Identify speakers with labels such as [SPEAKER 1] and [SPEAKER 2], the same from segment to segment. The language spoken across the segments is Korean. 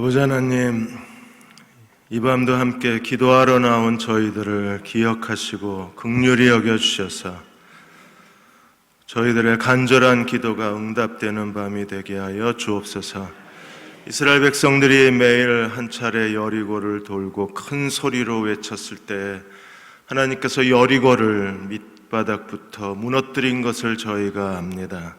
[SPEAKER 1] 아버지 하나님, 이 밤도 함께 기도하러 나온 저희들을 기억하시고 긍휼히 여겨주셔서 저희들의 간절한 기도가 응답되는 밤이 되게 하여 주옵소서. 이스라엘 백성들이 매일 한 차례 여리고를 돌고 큰 소리로 외쳤을 때 하나님께서 여리고를 밑바닥부터 무너뜨린 것을 저희가 압니다.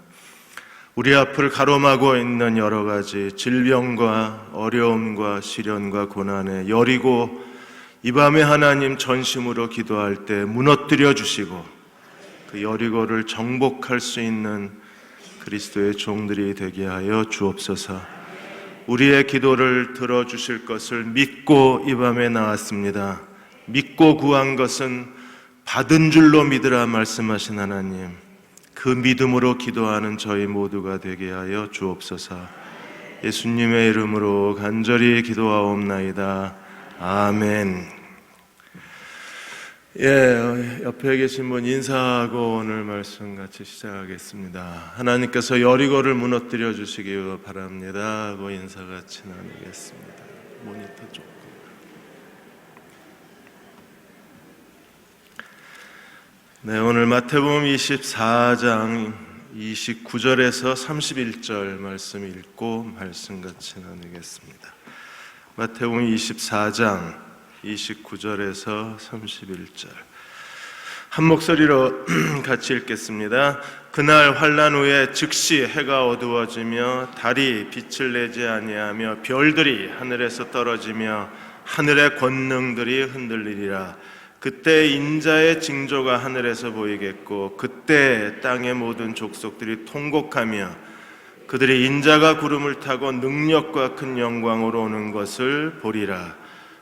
[SPEAKER 1] 우리 앞을 가로막고 있는 여러 가지 질병과 어려움과 시련과 고난에 여리고 이 밤에 하나님 전심으로 기도할 때 무너뜨려 주시고 그 여리고를 정복할 수 있는 그리스도의 종들이 되게 하여 주옵소서. 우리의 기도를 들어주실 것을 믿고 이 밤에 나왔습니다. 믿고 구한 것은 받은 줄로 믿으라 말씀하신 하나님, 그 믿음으로 기도하는 저희 모두가 되게 하여 주옵소서. 예수님의 이름으로 간절히 기도하옵나이다. 아멘. 옆에 계신 분 인사하고 오늘 말씀 같이 시작하겠습니다. 하나님께서 여리고를 무너뜨려 주시기 바랍니다 하고 인사 같이 나누겠습니다. 모니터 조금. 네, 오늘 마태복음 24장 29절에서 31절 말씀 읽고 말씀 같이 나누겠습니다. 마태복음 24장 29절에서 31절 한 목소리로 같이 읽겠습니다. 그날 환난 후에 즉시 해가 어두워지며 달이 빛을 내지 아니하며 별들이 하늘에서 떨어지며 하늘의 권능들이 흔들리리라. 그때 인자의 징조가 하늘에서 보이겠고 그때 땅의 모든 족속들이 통곡하며 그들이 인자가 구름을 타고 능력과 큰 영광으로 오는 것을 보리라.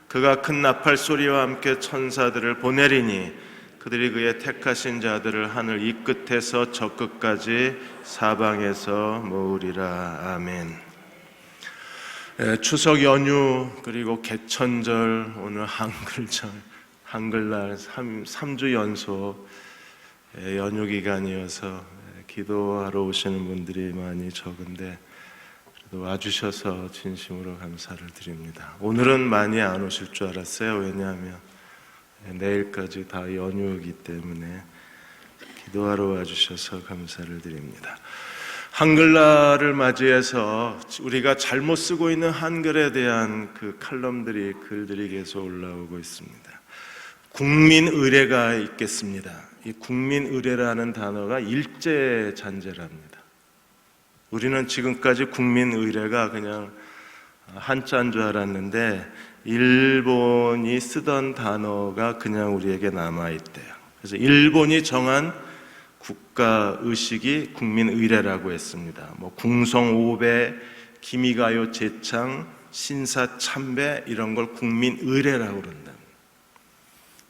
[SPEAKER 1] 그가 큰 나팔 소리와 함께 천사들을 보내리니 그들이 그의 택하신 자들을 하늘 이 끝에서 저 끝까지 사방에서 모으리라. 아멘. 추석 연휴 그리고 개천절, 오늘 한글절, 한글날 3주 연속 연휴 기간이어서 기도하러 오시는 분들이 많이 적은데 그래도 와주셔서 진심으로 감사를 드립니다. 오늘은 많이 안 오실 줄 알았어요. 왜냐하면 내일까지 다 연휴이기 때문에 기도하러 와주셔서 감사를 드립니다. 한글날을 맞이해서 우리가 잘못 쓰고 있는 한글에 대한 그 칼럼들이, 글들이 계속 올라오고 있습니다. 국민의례가 있겠습니다. 이 국민의례라는 단어가 일제잔재랍니다. 우리는 지금까지 국민의례가 그냥 한자인 줄 알았는데 일본이 쓰던 단어가 그냥 우리에게 남아있대요. 그래서 일본이 정한 국가의식이 국민의례라고 했습니다. 궁성오배, 기미가요 제창, 신사참배 이런 걸 국민의례라고 그런다.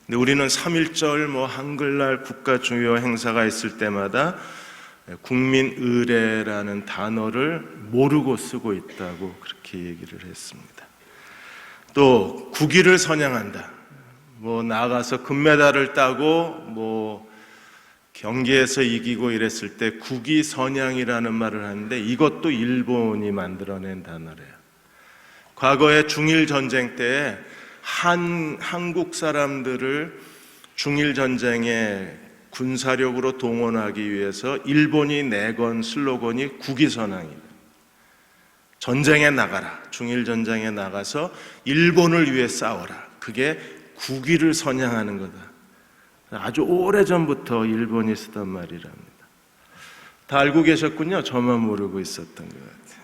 [SPEAKER 1] 근데 우리는 3.1절 한글날 국가 중요 행사가 있을 때마다 국민의례라는 단어를 모르고 쓰고 있다고 그렇게 얘기를 했습니다. 또 국위를 선양한다. 나가서 금메달을 따고 경기에서 이기고 이랬을 때 국위 선양이라는 말을 하는데 이것도 일본이 만들어낸 단어래요. 과거에 중일 전쟁 때 한국 사람들을 중일 전쟁에 군사력으로 동원하기 위해서 일본이 내건 슬로건이 국위선양입니다. 전쟁에 나가라. 중일 전쟁에 나가서 일본을 위해 싸워라. 그게 국위를 선양하는 거다. 아주 오래전부터 일본이 쓰던 말이랍니다. 다 알고 계셨군요. 저만 모르고 있었던 것 같아요.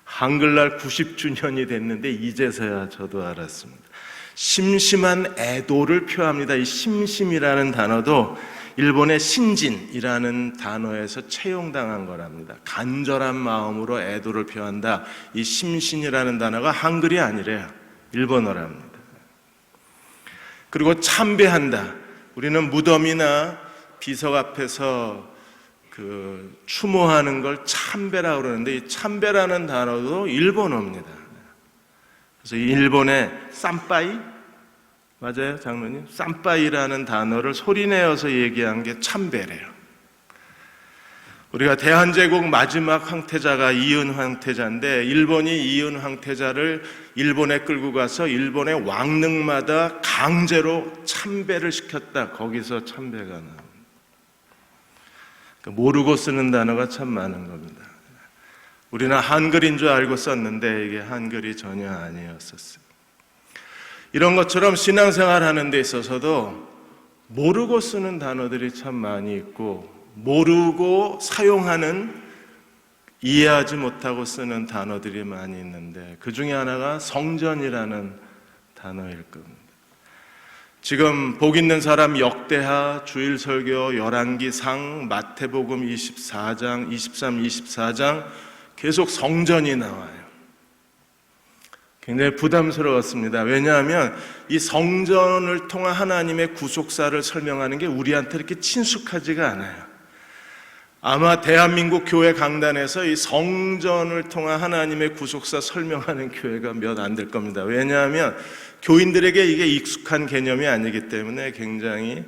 [SPEAKER 1] 한글날 90주년이 됐는데 이제서야 저도 알았습니다. 심심한 애도를 표합니다. 이 심심이라는 단어도 일본의 신진이라는 단어에서 채용당한 거랍니다. 간절한 마음으로 애도를 표한다. 이 심신이라는 단어가 한글이 아니래요. 일본어랍니다. 그리고 참배한다. 우리는 무덤이나 비석 앞에서 추모하는 걸 참배라고 그러는데 이 참배라는 단어도 일본어입니다. 그래서 일본의 쌈빠이, 맞아요 장로님? 쌈빠이라는 단어를 소리내어서 얘기한 게 참배래요. 우리가 대한제국 마지막 황태자가 이은 황태자인데, 일본이 이은 황태자를 일본에 끌고 가서 일본의 왕릉마다 강제로 참배를 시켰다. 거기서 참배가 나옵니다. 그러니까 모르고 쓰는 단어가 참 많은 겁니다. 우리는 한글인 줄 알고 썼는데 이게 한글이 전혀 아니었었어요. 이런 것처럼 신앙생활 하는 데 있어서도 모르고 쓰는 단어들이 참 많이 있고, 모르고 사용하는, 이해하지 못하고 쓰는 단어들이 많이 있는데, 그 중에 하나가 성전이라는 단어일 겁니다. 지금 복 있는 사람 역대하, 주일설교, 열왕기상, 마태복음 24장, 23, 24장 계속 성전이 나와요. 굉장히 부담스러웠습니다. 왜냐하면 이 성전을 통한 하나님의 구속사를 설명하는 게 우리한테 이렇게 친숙하지가 않아요. 아마 대한민국 교회 강단에서 이 성전을 통한 하나님의 구속사 설명하는 교회가 몇 안 될 겁니다. 왜냐하면 교인들에게 이게 익숙한 개념이 아니기 때문에 굉장히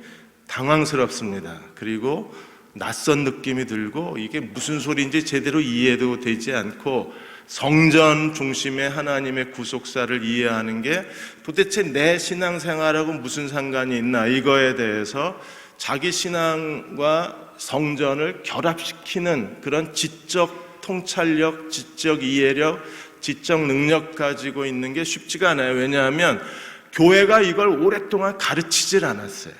[SPEAKER 1] 당황스럽습니다. 그리고 낯선 느낌이 들고 이게 무슨 소리인지 제대로 이해도 되지 않고, 성전 중심의 하나님의 구속사를 이해하는 게 도대체 내 신앙생활하고 무슨 상관이 있나, 이거에 대해서 자기 신앙과 성전을 결합시키는 그런 지적 통찰력, 지적 이해력, 지적 능력 가지고 있는 게 쉽지가 않아요. 왜냐하면 교회가 이걸 오랫동안 가르치질 않았어요.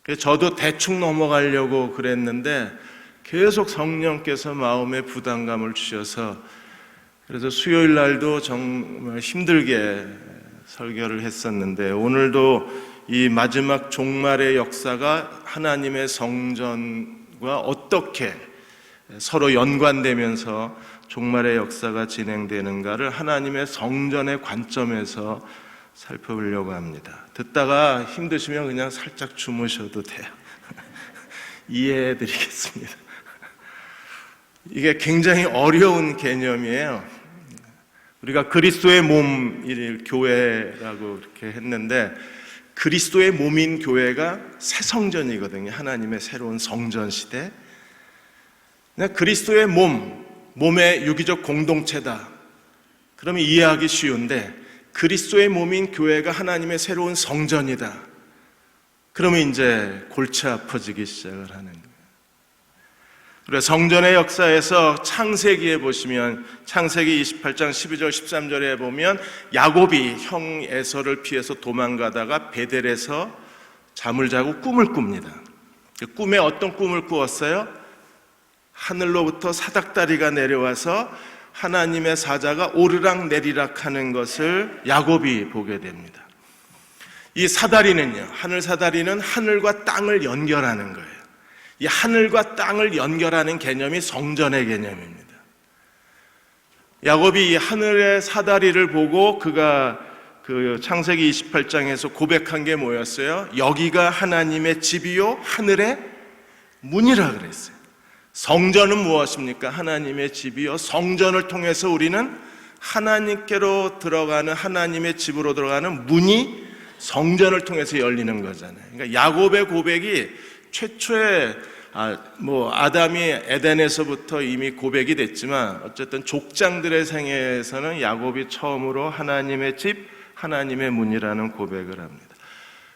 [SPEAKER 1] 그래서 저도 대충 넘어가려고 그랬는데 계속 성령께서 마음에 부담감을 주셔서, 그래서 수요일 날도 정말 힘들게 설교를 했었는데, 오늘도 이 마지막 종말의 역사가 하나님의 성전과 어떻게 서로 연관되면서 종말의 역사가 진행되는가를 하나님의 성전의 관점에서 살펴보려고 합니다. 듣다가 힘드시면 그냥 살짝 주무셔도 돼요. 이해해 드리겠습니다. 이게 굉장히 어려운 개념이에요. 우리가 그리스도의 몸일 교회라고 이렇게 했는데, 그리스도의 몸인 교회가 새 성전이거든요. 하나님의 새로운 성전 시대. 그리스도의 몸의 유기적 공동체다. 그러면 이해하기 쉬운데, 그리스도의 몸인 교회가 하나님의 새로운 성전이다. 그러면 이제 골치 아파지기 시작을 하는 거예요. 그래서 성전의 역사에서 창세기에 보시면, 창세기 28장 12절 13절에 보면 야곱이 형 에서를 피해서 도망가다가 베델에서 잠을 자고 꿈을 꿉니다. 꿈에 어떤 꿈을 꾸었어요? 하늘로부터 사닥다리가 내려와서 하나님의 사자가 오르락 내리락 하는 것을 야곱이 보게 됩니다. 이 사다리는요, 하늘 사다리는 하늘과 땅을 연결하는 거예요. 이 하늘과 땅을 연결하는 개념이 성전의 개념입니다. 야곱이 이 하늘의 사다리를 보고 그가 그 창세기 28장에서 고백한 게 뭐였어요? 여기가 하나님의 집이요 하늘의 문이라 그랬어요. 성전은 무엇입니까? 하나님의 집이요. 성전을 통해서 우리는 하나님께로 들어가는, 하나님의 집으로 들어가는 문이 성전을 통해서 열리는 거잖아요. 그러니까 야곱의 고백이 최초의 아담이 에덴에서부터 이미 고백이 됐지만, 어쨌든 족장들의 생애에서는 야곱이 처음으로 하나님의 집, 하나님의 문이라는 고백을 합니다.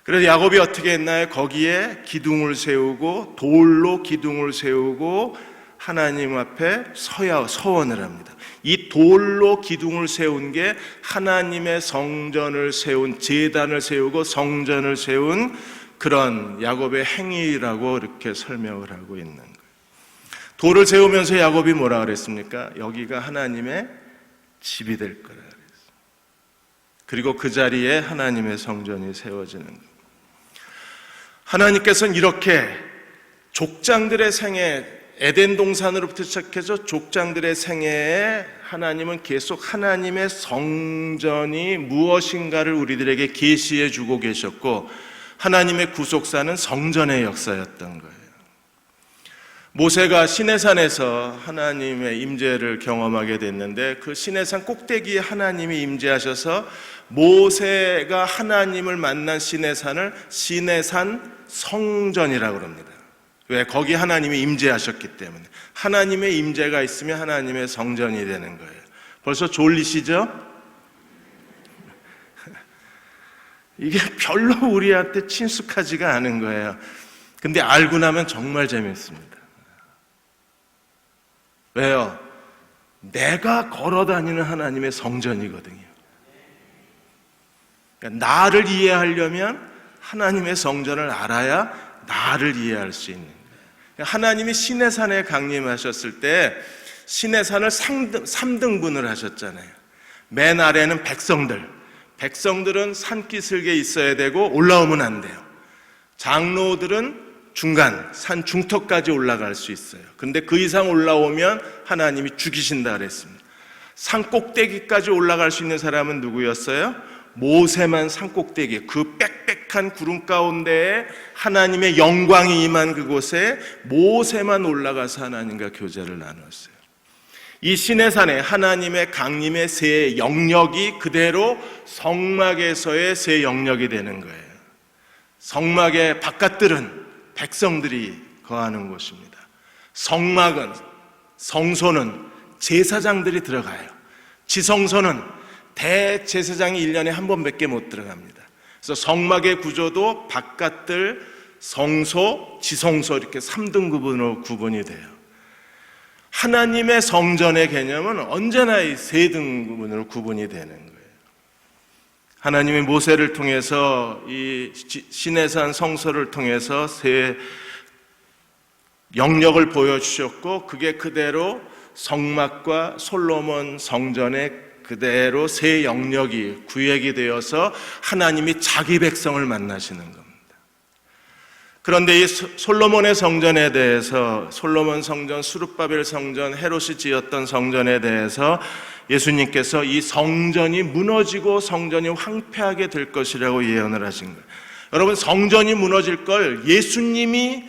[SPEAKER 1] 그래서 야곱이 어떻게 했나요? 거기에 기둥을 세우고, 돌로 기둥을 세우고 하나님 앞에 서원을 합니다. 이 돌로 기둥을 세운 게 하나님의 성전을 세운, 제단을 세우고 성전을 세운 그런 야곱의 행위라고 이렇게 설명을 하고 있는 거예요. 돌을 세우면서 야곱이 뭐라 그랬습니까? 여기가 하나님의 집이 될 거라 그랬어요. 그리고 그 자리에 하나님의 성전이 세워지는 거예요. 하나님께서는 이렇게 족장들의 생애, 에덴 동산으로부터 시작해서 족장들의 생애에 하나님은 계속 하나님의 성전이 무엇인가를 우리들에게 계시해 주고 계셨고, 하나님의 구속사는 성전의 역사였던 거예요. 모세가 시내산에서 하나님의 임재를 경험하게 됐는데, 그 시내산 꼭대기에 하나님이 임재하셔서 모세가 하나님을 만난 시내산을 시내산 성전이라고 합니다. 왜? 거기 하나님이 임재하셨기 때문에. 하나님의 임재가 있으면 하나님의 성전이 되는 거예요. 벌써 졸리시죠? 이게 별로 우리한테 친숙하지가 않은 거예요. 근데 알고 나면 정말 재밌습니다. 왜요? 내가 걸어다니는 하나님의 성전이거든요. 그러니까 나를 이해하려면 하나님의 성전을 알아야 나를 이해할 수 있는 거예요. 하나님이 시내산에 강림하셨을 때 시내산을 3등분을 하셨잖아요. 맨 아래는 백성들은 산기슭에 있어야 되고 올라오면 안 돼요. 장로들은 중간 산 중턱까지 올라갈 수 있어요. 근데 그 이상 올라오면 하나님이 죽이신다 그랬습니다. 산 꼭대기까지 올라갈 수 있는 사람은 누구였어요? 모세만 산 꼭대기, 그 빽빽한 구름 가운데에 하나님의 영광이 임한 그곳에 모세만 올라가서 하나님과 교제를 나눴어요. 이 시내산에 하나님의 강림의 세 영역이 그대로 성막에서의 세 영역이 되는 거예요. 성막의 바깥들은 백성들이 거하는 곳입니다. 성막은, 성소는 제사장들이 들어가요. 지성소는 대제사장이 1년에 한 번밖에 못 들어갑니다. 그래서 성막의 구조도 바깥들, 성소, 지성소 이렇게 3등급으로 구분이 돼요. 하나님의 성전의 개념은 언제나 이 3등분으로 구분이 되는 거예요. 하나님이 모세를 통해서 이 시내산 성소를 통해서 세 영역을 보여주셨고, 그게 그대로 성막과 솔로몬 성전의 그대로 세 영역이 구획이 되어서 하나님이 자기 백성을 만나시는 겁니다. 그런데 이 솔로몬의 성전에 대해서, 솔로몬 성전, 스룹바벨 성전, 헤롯이 지었던 성전에 대해서 예수님께서 이 성전이 무너지고 성전이 황폐하게 될 것이라고 예언을 하신 거예요. 여러분, 성전이 무너질 걸 예수님이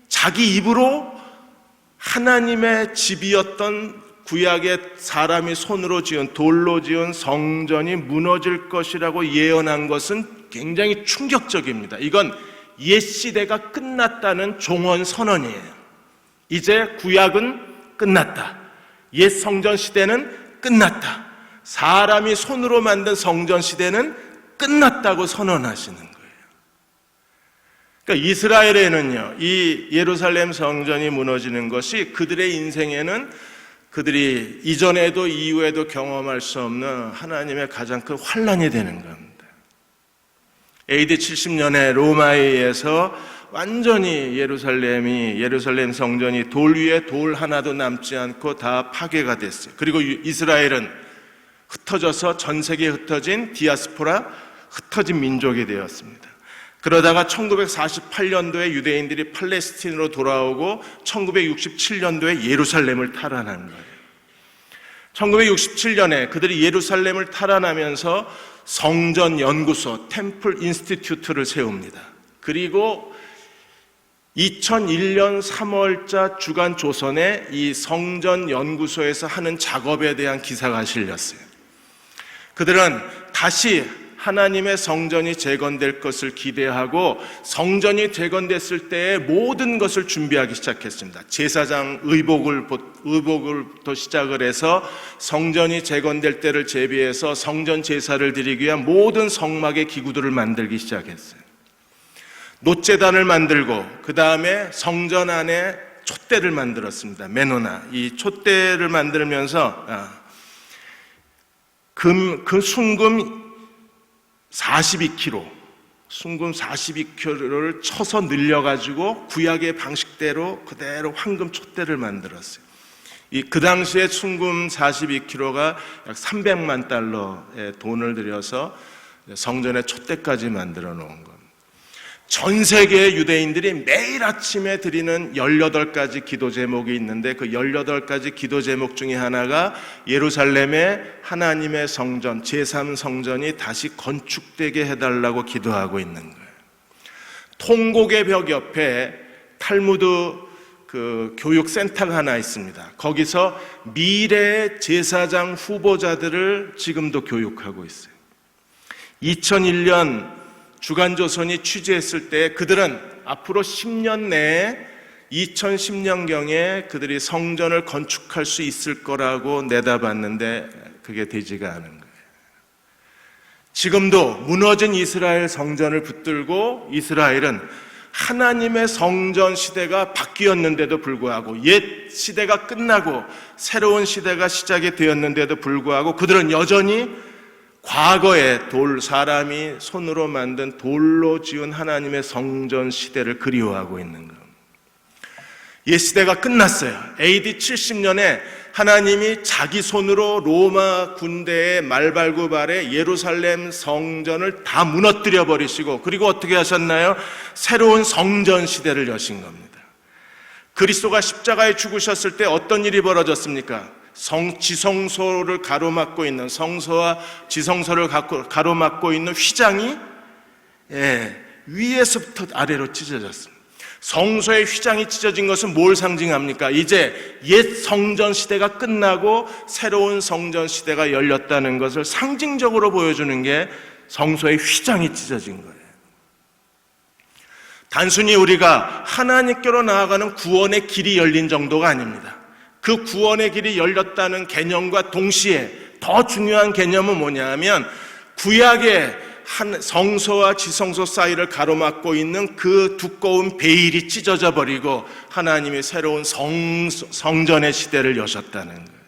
[SPEAKER 1] 자기 입으로 하나님의 집이었던 구약의 사람이 손으로 지은, 돌로 지은 성전이 무너질 것이라고 예언한 것은 굉장히 충격적입니다. 이건 옛 시대가 끝났다는 종언 선언이에요. 이제 구약은 끝났다. 옛 성전 시대는 끝났다. 사람이 손으로 만든 성전 시대는 끝났다고 선언하시는 거예요. 그러니까 이스라엘에는요, 이 예루살렘 성전이 무너지는 것이 그들의 인생에는 그들이 이전에도 이후에도 경험할 수 없는 하나님의 가장 큰 환난이 되는 겁니다. AD 70년에 로마에 의해서 완전히 예루살렘 성전이 돌 위에 돌 하나도 남지 않고 다 파괴가 됐어요. 그리고 이스라엘은 흩어져서 전 세계에 흩어진 디아스포라, 흩어진 민족이 되었습니다. 그러다가 1948년도에 유대인들이 팔레스틴으로 돌아오고 1967년도에 예루살렘을 탈환한 거예요. 1967년에 그들이 예루살렘을 탈환하면서 성전 연구소, 템플 인스티튜트를 세웁니다. 그리고 2001년 3월자 주간 조선에 이 성전 연구소에서 하는 작업에 대한 기사가 실렸어요. 그들은 다시 하나님의 성전이 재건될 것을 기대하고 성전이 재건됐을 때의 모든 것을 준비하기 시작했습니다. 제사장 의복을부터 시작을 해서 성전이 재건될 때를 대비해서 성전 제사를 드리기 위한 모든 성막의 기구들을 만들기 시작했어요. 놋제단을 만들고 그 다음에 성전 안에 촛대를 만들었습니다. 메노나. 이 촛대를 만들면서 그 순금 42kg, 순금 42kg를 쳐서 늘려가지고 구약의 방식대로 그대로 황금 촛대를 만들었어요. 그 당시에 순금 42kg가 약 300만 달러의 돈을 들여서 성전의 촛대까지 만들어 놓은 겁니다. 전 세계의 유대인들이 매일 아침에 드리는 18가지 기도 제목이 있는데 그 18가지 기도 제목 중에 하나가 예루살렘의 하나님의 성전, 제3성전이 다시 건축되게 해달라고 기도하고 있는 거예요. 통곡의 벽 옆에 탈무드 교육센터가 하나 있습니다. 거기서 미래의 제사장 후보자들을 지금도 교육하고 있어요. 2001년 주간조선이 취재했을 때 그들은 앞으로 10년 내에 2010년경에 그들이 성전을 건축할 수 있을 거라고 내다봤는데 그게 되지가 않은 거예요. 지금도 무너진 이스라엘 성전을 붙들고 이스라엘은 하나님의 성전 시대가 바뀌었는데도 불구하고, 옛 시대가 끝나고 새로운 시대가 시작이 되었는데도 불구하고 그들은 여전히 과거의 사람이 손으로 만든 돌로 지은 하나님의 성전 시대를 그리워하고 있는 겁니다. 옛 시대가 끝났어요. AD 70년에 하나님이 자기 손으로 로마 군대의 말발굽 아래 예루살렘 성전을 다 무너뜨려 버리시고, 그리고 어떻게 하셨나요? 새로운 성전 시대를 여신 겁니다. 그리스도가 십자가에 죽으셨을 때 어떤 일이 벌어졌습니까? 지성소를 가로막고 있는, 성소와 지성소를 가로막고 있는 휘장이 위에서부터 아래로 찢어졌습니다. 성소의 휘장이 찢어진 것은 뭘 상징합니까? 이제 옛 성전 시대가 끝나고 새로운 성전 시대가 열렸다는 것을 상징적으로 보여주는 게 성소의 휘장이 찢어진 거예요. 단순히 우리가 하나님께로 나아가는 구원의 길이 열린 정도가 아닙니다. 그 구원의 길이 열렸다는 개념과 동시에 더 중요한 개념은 뭐냐 하면, 구약의 성소와 지성소 사이를 가로막고 있는 그 두꺼운 베일이 찢어져 버리고 하나님이 새로운 성전의 시대를 여셨다는 거예요.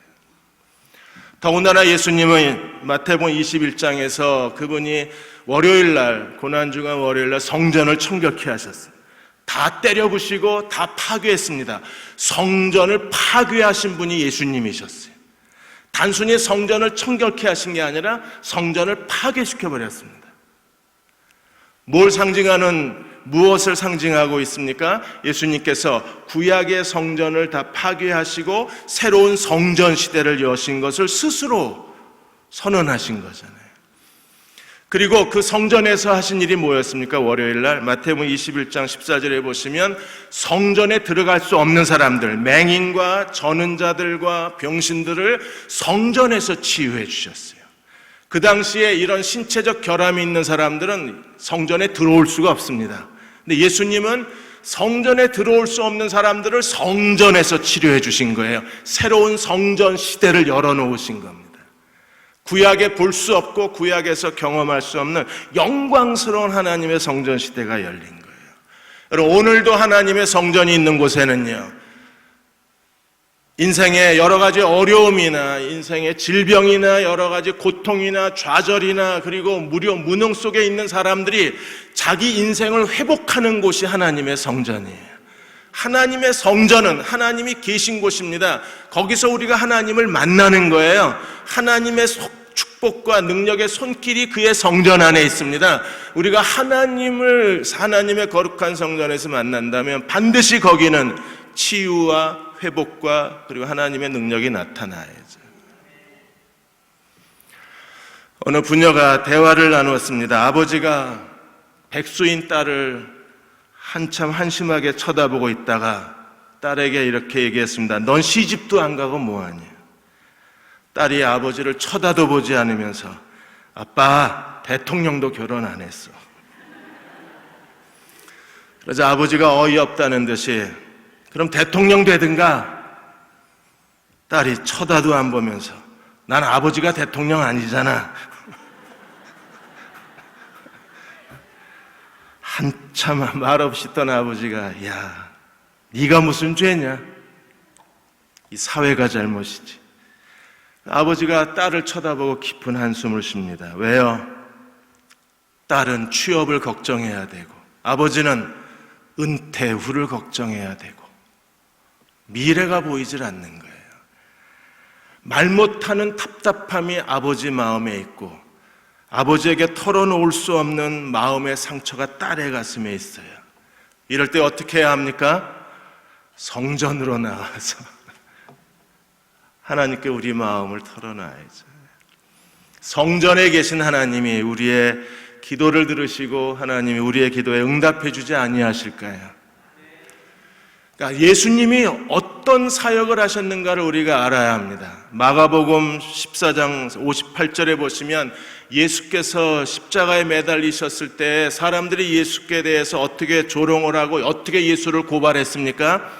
[SPEAKER 1] 더군다나 예수님은 마태복음 21장에서 그분이 월요일날, 고난주간 월요일날 성전을 청결케 하셨어요. 다 때려부시고 다 파괴했습니다. 성전을 파괴하신 분이 예수님이셨어요. 단순히 성전을 청결케 하신 게 아니라 성전을 파괴시켜버렸습니다. 무엇을 상징하고 있습니까? 예수님께서 구약의 성전을 다 파괴하시고 새로운 성전 시대를 여신 것을 스스로 선언하신 거잖아요. 그리고 그 성전에서 하신 일이 뭐였습니까? 월요일날 마태복음 21장 14절에 보시면 성전에 들어갈 수 없는 사람들, 맹인과 저는 자들과 병신들을 성전에서 치유해 주셨어요. 그 당시에 이런 신체적 결함이 있는 사람들은 성전에 들어올 수가 없습니다. 근데 예수님은 성전에 들어올 수 없는 사람들을 성전에서 치료해 주신 거예요. 새로운 성전 시대를 열어놓으신 겁니다. 구약에 볼 수 없고 구약에서 경험할 수 없는 영광스러운 하나님의 성전 시대가 열린 거예요. 여러분, 오늘도 하나님의 성전이 있는 곳에는요, 인생의 여러 가지 어려움이나 인생의 질병이나 여러 가지 고통이나 좌절이나 그리고 무능 속에 있는 사람들이 자기 인생을 회복하는 곳이 하나님의 성전이에요. 하나님의 성전은 하나님이 계신 곳입니다. 거기서 우리가 하나님을 만나는 거예요. 하나님의 축복과 능력의 손길이 그의 성전 안에 있습니다. 우리가 하나님의 거룩한 성전에서 만난다면 반드시 거기는 치유와 회복과 그리고 하나님의 능력이 나타나야죠. 어느 부녀가 대화를 나누었습니다. 아버지가 백수인 딸을 한참 한심하게 쳐다보고 있다가 딸에게 이렇게 얘기했습니다. 넌 시집도 안 가고 뭐하니? 딸이 아버지를 쳐다도 보지 않으면서 아빠, 대통령도 결혼 안 했어. 그래서 아버지가 어이없다는 듯이 그럼 대통령 되든가. 딸이 쳐다도 안 보면서 난 아버지가 대통령 아니잖아. 한참 말없이 떠난 아버지가, 야, 네가 무슨 죄냐? 이 사회가 잘못이지. 아버지가 딸을 쳐다보고 깊은 한숨을 쉽니다. 왜요? 딸은 취업을 걱정해야 되고 아버지는 은퇴 후를 걱정해야 되고 미래가 보이질 않는 거예요. 말 못하는 답답함이 아버지 마음에 있고 아버지에게 털어놓을 수 없는 마음의 상처가 딸의 가슴에 있어요. 이럴 때 어떻게 해야 합니까? 성전으로 나와서 하나님께 우리 마음을 털어놔야죠. 성전에 계신 하나님이 우리의 기도를 들으시고 하나님이 우리의 기도에 응답해 주지 아니하실까요? 그러니까 예수님이 어떤 사역을 하셨는가를 우리가 알아야 합니다. 마가복음 14장 58절에 보시면 예수께서 십자가에 매달리셨을 때 사람들이 예수께 대해서 어떻게 조롱을 하고 어떻게 예수를 고발했습니까?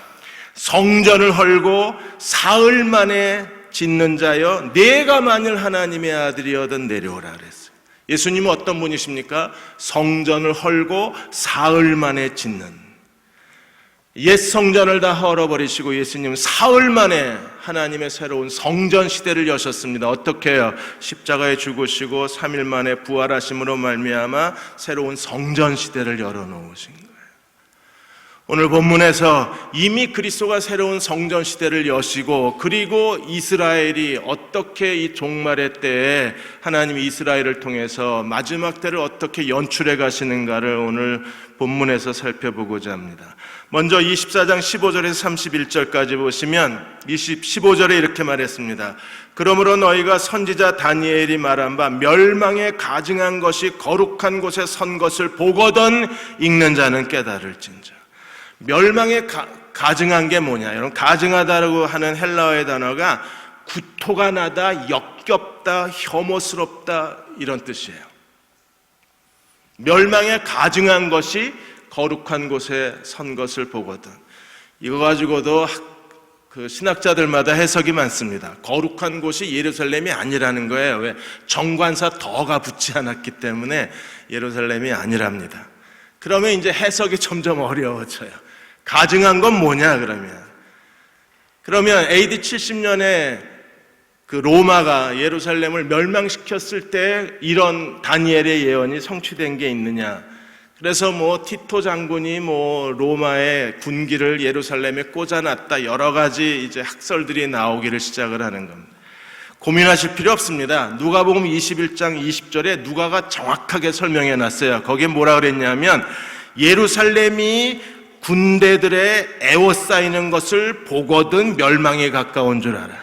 [SPEAKER 1] 성전을 헐고 사흘 만에 짓는 자여 내가 만일 하나님의 아들이어든 내려오라 그랬어요. 예수님은 어떤 분이십니까? 성전을 헐고 사흘 만에 짓는, 옛 성전을 다 헐어버리시고 예수님은 사흘 만에 하나님의 새로운 성전 시대를 여셨습니다. 어떻게 해요? 십자가에 죽으시고 3일 만에 부활하심으로 말미암아 새로운 성전 시대를 열어놓으신 거예요. 오늘 본문에서 이미 그리스도가 새로운 성전 시대를 여시고, 그리고 이스라엘이 어떻게 이 종말의 때에 하나님이 이스라엘을 통해서 마지막 때를 어떻게 연출해 가시는가를 오늘 본문에서 살펴보고자 합니다. 먼저 24장 15절에서 31절까지 보시면 15절에 이렇게 말했습니다. 그러므로 너희가 선지자 다니엘이 말한 바 멸망에 가증한 것이 거룩한 곳에 선 것을 보거든 읽는 자는 깨달을진저. 멸망에 가증한 게 뭐냐? 여러분, 가증하다라고 하는 헬라어의 단어가 구토가 나다, 역겹다, 혐오스럽다 이런 뜻이에요. 멸망에 가증한 것이 거룩한 곳에 선 것을 보거든. 이거 가지고도 신학자들마다 해석이 많습니다. 거룩한 곳이 예루살렘이 아니라는 거예요. 왜? 정관사 더가 붙지 않았기 때문에 예루살렘이 아니랍니다. 그러면 이제 해석이 점점 어려워져요. 가증한 건 뭐냐 그러면 AD 70년에 그 로마가 예루살렘을 멸망시켰을 때 이런 다니엘의 예언이 성취된 게 있느냐? 그래서 티토 장군이 로마의 군기를 예루살렘에 꽂아놨다, 여러 가지 이제 학설들이 나오기를 시작을 하는 겁니다. 고민하실 필요 없습니다. 누가복음 21장 20절에 누가가 정확하게 설명해 놨어요. 거기에 뭐라 그랬냐면 예루살렘이 군대들의 에워싸이는 것을 보거든 멸망에 가까운 줄 알아.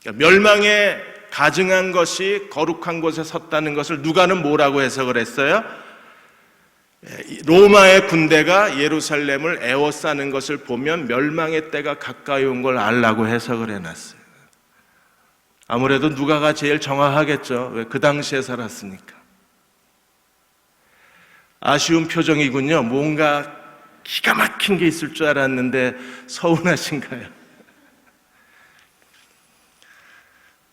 [SPEAKER 1] 그러니까 멸망에 가증한 것이 거룩한 곳에 섰다는 것을 누가는 뭐라고 해석을 했어요? 로마의 군대가 예루살렘을 에워싸는 것을 보면 멸망의 때가 가까이 온 걸 알라고 해석을 해놨어요. 아무래도 누가가 제일 정확하겠죠. 왜? 그 당시에 살았으니까. 아쉬운 표정이군요. 뭔가 기가 막힌 게 있을 줄 알았는데 서운하신가요?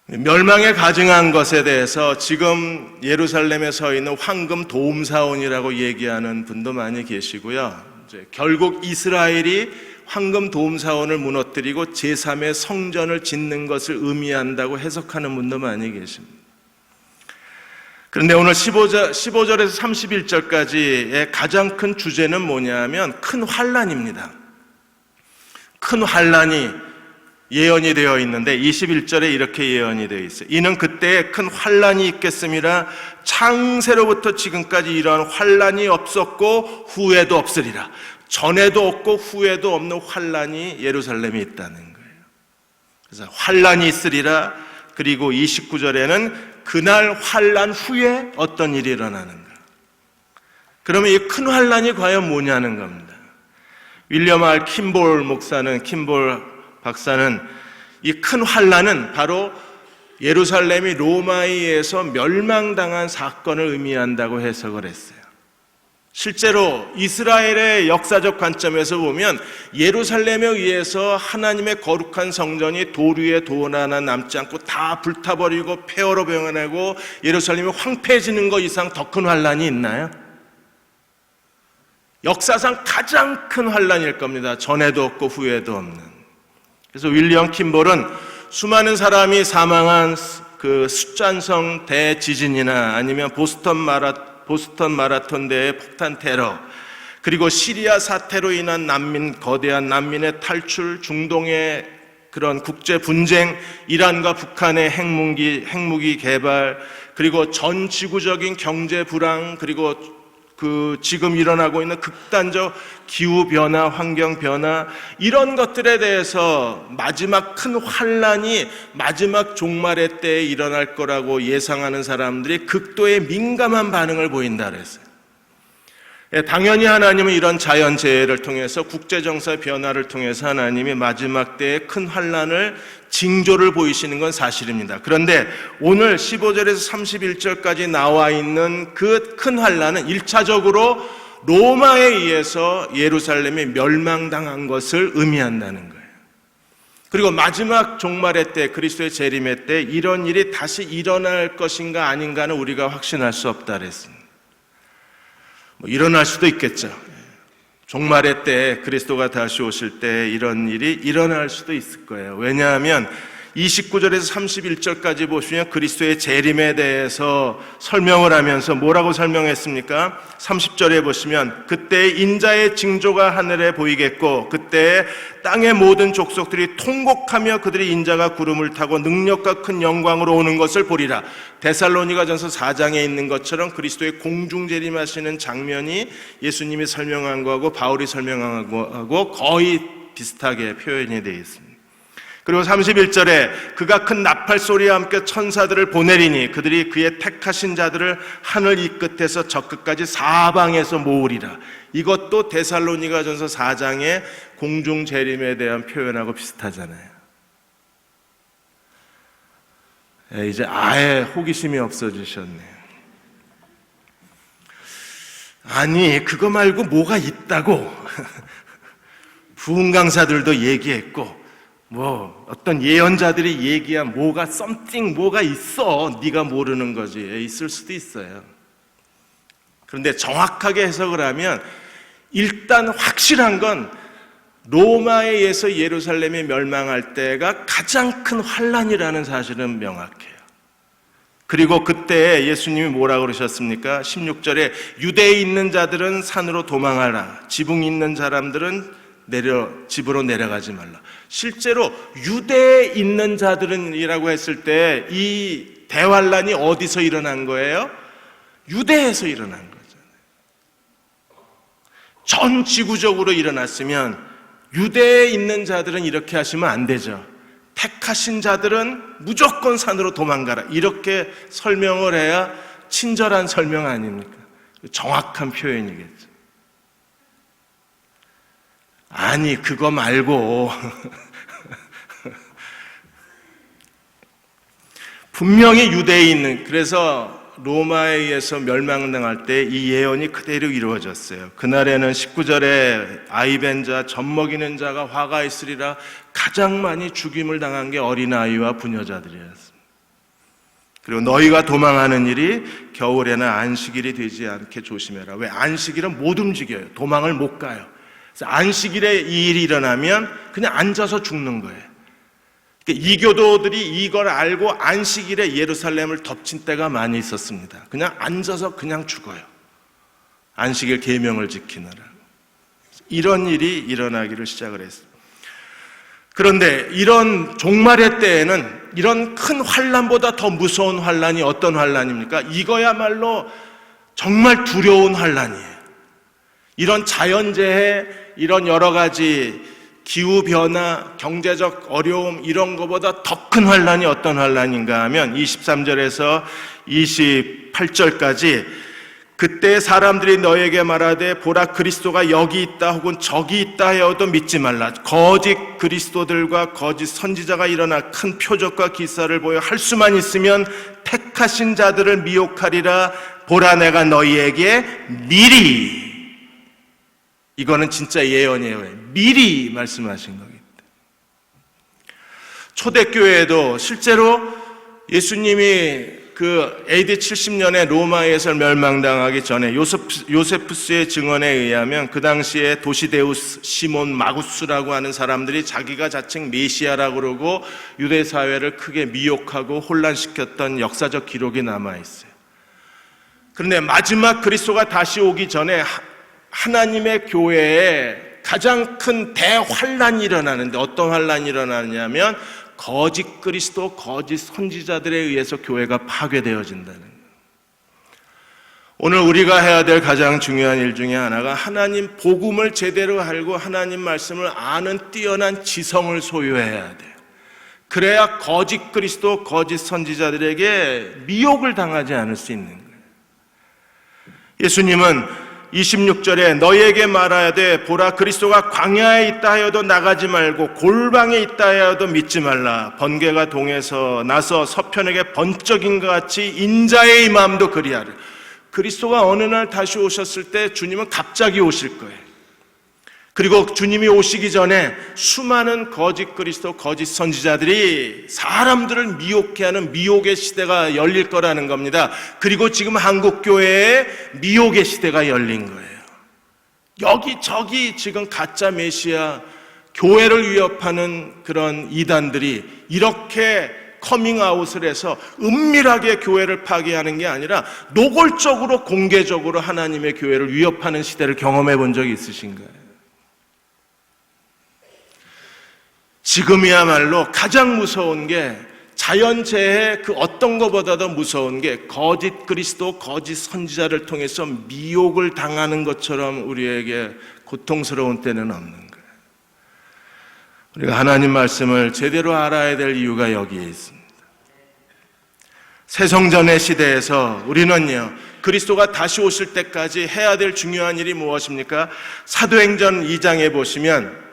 [SPEAKER 1] 멸망에 가증한 것에 대해서 지금 예루살렘에 서 있는 황금 도움사원이라고 얘기하는 분도 많이 계시고요. 이제 결국 이스라엘이 황금 도움사원을 무너뜨리고 제3의 성전을 짓는 것을 의미한다고 해석하는 분도 많이 계십니다. 그런데 오늘 15절에서 31절까지의 가장 큰 주제는 뭐냐면 큰 환난입니다. 큰 환난이 예언이 되어 있는데 21절에 이렇게 예언이 되어 있어요. 이는 그때에 큰 환난이 있겠음이라 창세로부터 지금까지 이러한 환난이 없었고 후에도 없으리라. 전에도 없고 후에도 없는 환난이 예루살렘에 있다는 거예요. 그래서 환난이 있으리라. 그리고 29절에는 그날 환난 후에 어떤 일이 일어나는가. 그러면 이 큰 환난이 과연 뭐냐는 겁니다. 윌리엄 R. 킴볼 박사는 이 큰 환난은 바로 예루살렘이 로마에 의해서 멸망당한 사건을 의미한다고 해석을 했어요. 실제로 이스라엘의 역사적 관점에서 보면 예루살렘에 의해서 하나님의 거룩한 성전이 돌 위에 돈 하나 남지 않고 다 불타버리고 폐허로 변하고 예루살렘이 황폐해지는 것 이상 더 큰 환난이 있나요? 역사상 가장 큰 환난일 겁니다. 전에도 없고 후에도 없는. 그래서 윌리엄 킴볼은 수많은 사람이 사망한 그 숫잔성 대지진이나 아니면 보스턴 마라톤 대의 폭탄 테러, 그리고 시리아 사태로 인한 거대한 난민의 탈출, 중동의 그런 국제 분쟁, 이란과 북한의 핵무기 개발, 그리고 전 지구적인 경제 불황, 그리고 지금 일어나고 있는 극단적 기후변화, 환경변화, 이런 것들에 대해서 마지막 큰 환난이 마지막 종말의 때에 일어날 거라고 예상하는 사람들이 극도의 민감한 반응을 보인다 그랬어요. 당연히 하나님은 이런 자연재해를 통해서 국제정세 변화를 통해서 하나님이 마지막 때에 큰 환난을 징조를 보이시는 건 사실입니다. 그런데 오늘 15절에서 31절까지 나와 있는 그 큰 환난은 1차적으로 로마에 의해서 예루살렘이 멸망당한 것을 의미한다는 거예요. 그리고 마지막 종말의 때, 그리스도의 재림의 때 이런 일이 다시 일어날 것인가 아닌가는 우리가 확신할 수 없다 그랬습니다. 일어날 수도 있겠죠. 종말의 때 그리스도가 다시 오실 때 이런 일이 일어날 수도 있을 거예요. 왜냐하면 29절에서 31절까지 보시면 그리스도의 재림에 대해서 설명을 하면서 뭐라고 설명했습니까? 30절에 보시면 그때 인자의 징조가 하늘에 보이겠고 그때 땅의 모든 족속들이 통곡하며 그들이 인자가 구름을 타고 능력과 큰 영광으로 오는 것을 보리라. 데살로니가전서 4장에 있는 것처럼 그리스도의 공중 재림하시는 장면이 예수님이 설명한 거하고 바울이 설명한 거하고 거의 비슷하게 표현이 되어 있습니다. 그리고 31절에 그가 큰 나팔 소리와 함께 천사들을 보내리니 그들이 그의 택하신 자들을 하늘 이 끝에서 저 끝까지 사방에서 모으리라. 이것도 데살로니가전서 4장의 공중 재림에 대한 표현하고 비슷하잖아요. 이제 아예 호기심이 없어지셨네요. 아니 그거 말고 뭐가 있다고. 부흥 강사들도 얘기했고 어떤 예언자들이 얘기한 뭐가 something 뭐가 있어. 네가 모르는 거지. 있을 수도 있어요. 그런데 정확하게 해석을 하면 일단 확실한 건 로마에 의해서 예루살렘이 멸망할 때가 가장 큰 환란이라는 사실은 명확해요. 그리고 그때 예수님이 뭐라고 그러셨습니까? 16절에 유대에 있는 자들은 산으로 도망하라. 지붕 있는 사람들은 집으로 내려가지 말라. 실제로 유대에 있는 자들은이라고 했을 때 이 대환란이 어디서 일어난 거예요? 유대에서 일어난 거잖아요. 전 지구적으로 일어났으면 유대에 있는 자들은 이렇게 하시면 안 되죠. 택하신 자들은 무조건 산으로 도망가라. 이렇게 설명을 해야 친절한 설명 아닙니까? 정확한 표현이겠죠. 아니 그거 말고 분명히 유대에 있는, 그래서 로마에 의해서 멸망당할 때 이 예언이 그대로 이루어졌어요. 그날에는 19절에 아이벤 자, 젖먹이는 자가 화가 있으리라. 가장 많이 죽임을 당한 게 어린아이와 부녀자들이었습니다. 그리고 너희가 도망하는 일이 겨울에는 안식일이 되지 않게 조심해라. 왜? 안식일은 못 움직여요. 도망을 못 가요. 그래서 안식일에 이 일이 일어나면 그냥 앉아서 죽는 거예요. 그러니까 이교도들이 이걸 알고 안식일에 예루살렘을 덮친 때가 많이 있었습니다. 그냥 앉아서 그냥 죽어요. 안식일 계명을 지키느라. 이런 일이 일어나기를 시작을 했어요. 그런데 이런 종말의 때에는 이런 큰 환난보다 더 무서운 환난이 어떤 환난입니까? 이거야말로 정말 두려운 환난이에요. 이런 자연재해, 이런 여러 가지 기후변화, 경제적 어려움 이런 것보다 더 큰 환난이 어떤 환난인가 하면 23절에서 28절까지 그때 사람들이 너에게 말하되 보라 그리스도가 여기 있다 혹은 저기 있다 하여도 믿지 말라. 거짓 그리스도들과 거짓 선지자가 일어나 큰 표적과 기사를 보여 할 수만 있으면 택하신 자들을 미혹하리라. 보라 내가 너희에게 미리, 이거는 진짜 예언이에요. 미리 말씀하신 거기 때문에. 초대교회에도 실제로 예수님이 그 AD 70년에 로마에서 멸망당하기 전에 요세푸스의 증언에 의하면 그 당시에 도시데우스, 시몬, 마구스라고 하는 사람들이 자기가 자칭 메시아라고 그러고 유대 사회를 크게 미혹하고 혼란시켰던 역사적 기록이 남아있어요. 그런데 마지막 그리스도가 다시 오기 전에 하나님의 교회에 가장 큰 대환란이 일어나는데 어떤 환란이 일어나냐면 거짓 그리스도, 거짓 선지자들에 의해서 교회가 파괴되어진다는 거예요. 오늘 우리가 해야 될 가장 중요한 일 중에 하나가 하나님 복음을 제대로 알고 하나님 말씀을 아는 뛰어난 지성을 소유해야 돼요. 그래야 거짓 그리스도, 거짓 선지자들에게 미혹을 당하지 않을 수 있는 거예요. 예수님은 26절에 너희에게 말해야 돼. 보라 그리스도가 광야에 있다 하여도 나가지 말고 골방에 있다 하여도 믿지 말라. 번개가 동에서 나서 서편에게 번쩍인 것 같이 인자의 이 마음도 그리하리. 그리스도가 어느 날 다시 오셨을 때 주님은 갑자기 오실 거예요. 그리고 주님이 오시기 전에 수많은 거짓 그리스도, 거짓 선지자들이 사람들을 미혹해 하는 미혹의 시대가 열릴 거라는 겁니다. 그리고 지금 한국교회에 미혹의 시대가 열린 거예요. 여기저기 지금 가짜 메시아, 교회를 위협하는 그런 이단들이 이렇게 커밍아웃을 해서 은밀하게 교회를 파괴하는 게 아니라 노골적으로 공개적으로 하나님의 교회를 위협하는 시대를 경험해 본 적이 있으신가요? 지금이야말로 가장 무서운 게 자연재해 그 어떤 것보다도 무서운 게 거짓 그리스도, 거짓 선지자를 통해서 미혹을 당하는 것처럼 우리에게 고통스러운 때는 없는 거예요. 우리가 하나님 말씀을 제대로 알아야 될 이유가 여기에 있습니다. 새성전의 시대에서 우리는요, 그리스도가 다시 오실 때까지 해야 될 중요한 일이 무엇입니까? 사도행전 2장에 보시면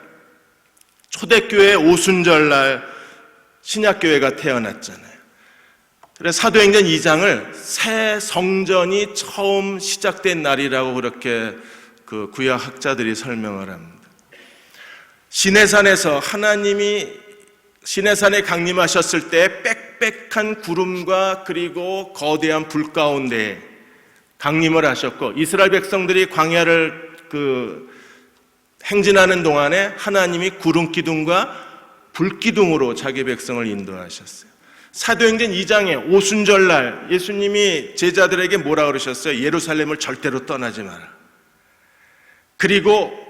[SPEAKER 1] 초대교회 오순절날 신약교회가 태어났잖아요. 그래서 사도행전 2장을 새 성전이 처음 시작된 날이라고 그렇게 그 구약 학자들이 설명을 합니다. 시내산에서 하나님이 시내산에 강림하셨을 때 빽빽한 구름과 그리고 거대한 불 가운데 강림을 하셨고, 이스라엘 백성들이 광야를 행진하는 동안에 하나님이 구름 기둥과 불 기둥으로 자기 백성을 인도하셨어요. 사도행전 2장에 오순절날 예수님이 제자들에게 뭐라 그러셨어요? 예루살렘을 절대로 떠나지 마라. 그리고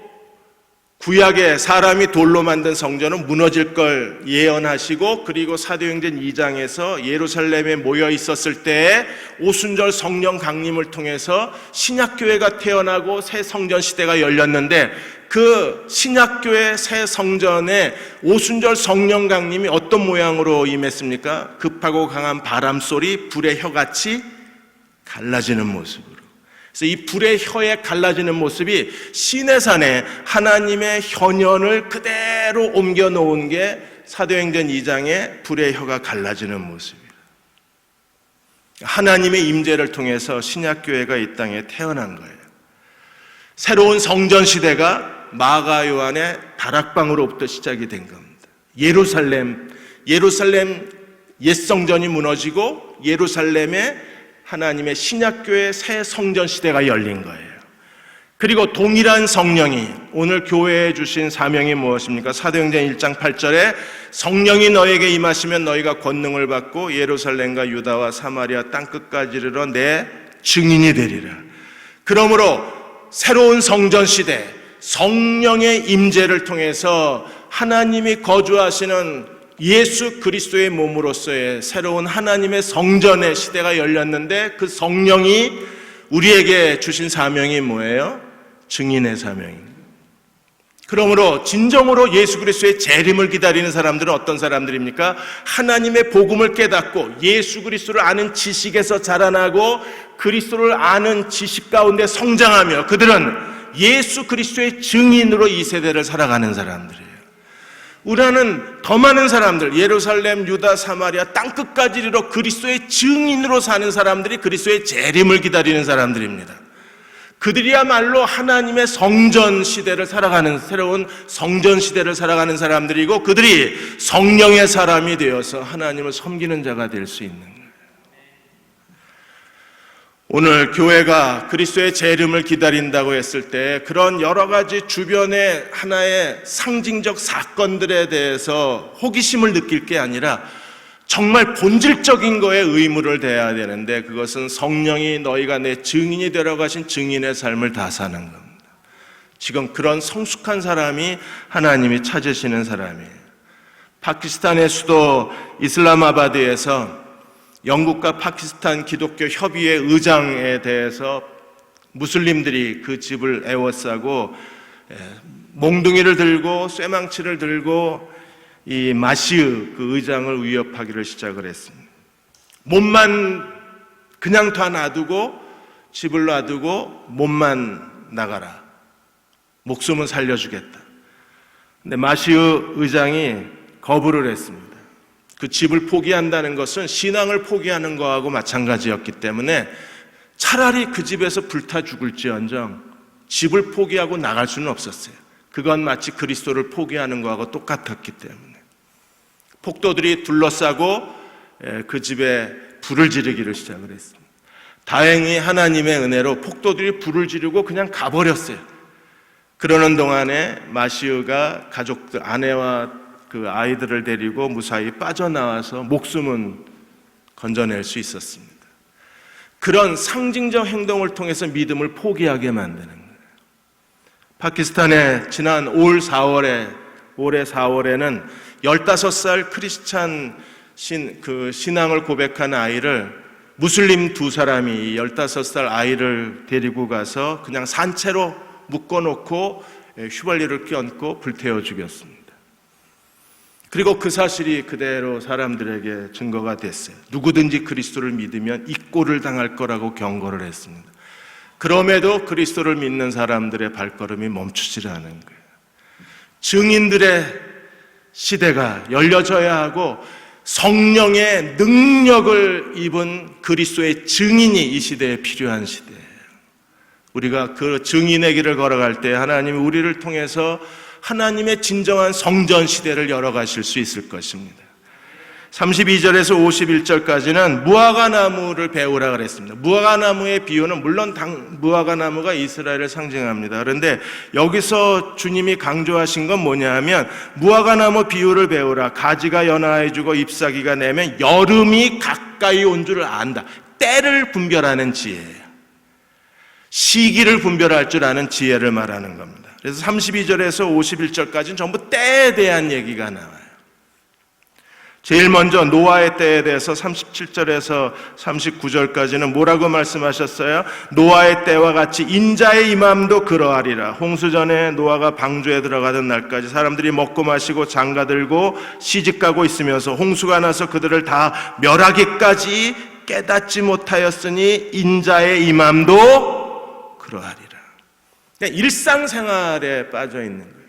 [SPEAKER 1] 구약에 사람이 돌로 만든 성전은 무너질 걸 예언하시고, 그리고 사도행전 2장에서 예루살렘에 모여 있었을 때 오순절 성령 강림을 통해서 신약교회가 태어나고 새 성전 시대가 열렸는데, 그 신약교회 새 성전에 오순절 성령 강림이 어떤 모양으로 임했습니까? 급하고 강한 바람소리, 불의 혀같이 갈라지는 모습으로. 그래서 이 불의 혀에 갈라지는 모습이 시내산에 하나님의 현현을 그대로 옮겨 놓은 게 사도행전 2장의 불의 혀가 갈라지는 모습이에요. 하나님의 임재를 통해서 신약교회가 이 땅에 태어난 거예요. 새로운 성전 시대가 마가 요한의 다락방으로부터 시작이 된 겁니다. 예루살렘 옛 성전이 무너지고 예루살렘에 하나님의 신약교회 새 성전 시대가 열린 거예요. 그리고 동일한 성령이 오늘 교회에 주신 사명이 무엇입니까? 사도행전 1장 8절에 성령이 너에게 임하시면 너희가 권능을 받고 예루살렘과 유다와 사마리아 땅끝까지 이르러 내 증인이 되리라. 그러므로 새로운 성전 시대, 성령의 임재를 통해서 하나님이 거주하시는 예수 그리스도의 몸으로서의 새로운 하나님의 성전의 시대가 열렸는데, 그 성령이 우리에게 주신 사명이 뭐예요? 증인의 사명입니다. 그러므로 진정으로 예수 그리스도의 재림을 기다리는 사람들은 어떤 사람들입니까? 하나님의 복음을 깨닫고 예수 그리스도를 아는 지식에서 자라나고 그리스도를 아는 지식 가운데 성장하며, 그들은 예수 그리스도의 증인으로 이 세대를 살아가는 사람들이에요. 우리는 더 많은 사람들, 예루살렘, 유다, 사마리아 땅끝까지 이르러 그리스도의 증인으로 사는 사람들이 그리스도의 재림을 기다리는 사람들입니다. 그들이야말로 하나님의 성전 시대를 살아가는, 새로운 성전 시대를 살아가는 사람들이고, 그들이 성령의 사람이 되어서 하나님을 섬기는 자가 될 수 있는 거예요. 오늘 교회가 그리스도의 재림을 기다린다고 했을 때 그런 여러 가지 주변의 하나의 상징적 사건들에 대해서 호기심을 느낄 게 아니라 정말 본질적인 거에 의무를 다해야 되는데, 그것은 성령이 너희가 내 증인이 되라고 가신 증인의 삶을 다 사는 겁니다. 지금 그런 성숙한 사람이 하나님이 찾으시는 사람이에요. 파키스탄의 수도 이슬람아바드에서 영국과 파키스탄 기독교 협의회 의장에 대해서 무슬림들이 그 집을 에워싸고 몽둥이를 들고 쇠망치를 들고 이 마시흐 그 의장을 위협하기를 시작을 했습니다. 몸만 그냥 다 놔두고, 집을 놔두고 몸만 나가라, 목숨은 살려주겠다. 근데 마시흐 의장이 거부를 했습니다. 그 집을 포기한다는 것은 신앙을 포기하는 거하고 마찬가지였기 때문에 차라리 그 집에서 불타 죽을지언정 집을 포기하고 나갈 수는 없었어요. 그건 마치 그리스도를 포기하는 거하고 똑같았기 때문에 폭도들이 둘러싸고 그 집에 불을 지르기를 시작을 했습니다. 다행히 하나님의 은혜로 폭도들이 불을 지르고 그냥 가버렸어요. 그러는 동안에 마시우가 가족들, 아내와 그 아이들을 데리고 무사히 빠져나와서 목숨은 건져낼 수 있었습니다. 그런 상징적 행동을 통해서 믿음을 포기하게 만드는 거예요. 파키스탄에 지난 올해 4월에는 15살 크리스찬 신앙을 고백한 아이를 무슬림 두 사람이 15살 아이를 데리고 가서 그냥 산채로 묶어놓고 휘발유를 껴안고 불태워 죽였습니다. 그리고 그 사실이 그대로 사람들에게 증거가 됐어요. 누구든지 그리스도를 믿으면 이 꼴을 당할 거라고 경고를 했습니다. 그럼에도 그리스도를 믿는 사람들의 발걸음이 멈추질 않은 거예요. 증인들의 시대가 열려져야 하고 성령의 능력을 입은 그리스도의 증인이 이 시대에 필요한 시대예요. 우리가 그 증인의 길을 걸어갈 때 하나님이 우리를 통해서 하나님의 진정한 성전 시대를 열어가실 수 있을 것입니다. 32절에서 51절까지는 무화과나무를 배우라 그랬습니다. 무화과나무의 비유는 물론 무화과나무가 이스라엘을 상징합니다. 그런데 여기서 주님이 강조하신 건 뭐냐 하면 무화과나무 비유를 배우라. 가지가 연하해지고 잎사귀가 내면 여름이 가까이 온 줄을 안다. 때를 분별하는 지혜예요. 시기를 분별할 줄 아는 지혜를 말하는 겁니다. 그래서 32절에서 51절까지는 전부 때에 대한 얘기가 나와요. 제일 먼저 노아의 때에 대해서 37절에서 39절까지는 뭐라고 말씀하셨어요? 노아의 때와 같이 인자의 임함도 그러하리라. 홍수전에 노아가 방주에 들어가던 날까지 사람들이 먹고 마시고 장가들고 시집가고 있으면서 홍수가 나서 그들을 다 멸하기까지 깨닫지 못하였으니 인자의 임함도 그러하리라. 그냥 일상생활에 빠져 있는 거예요.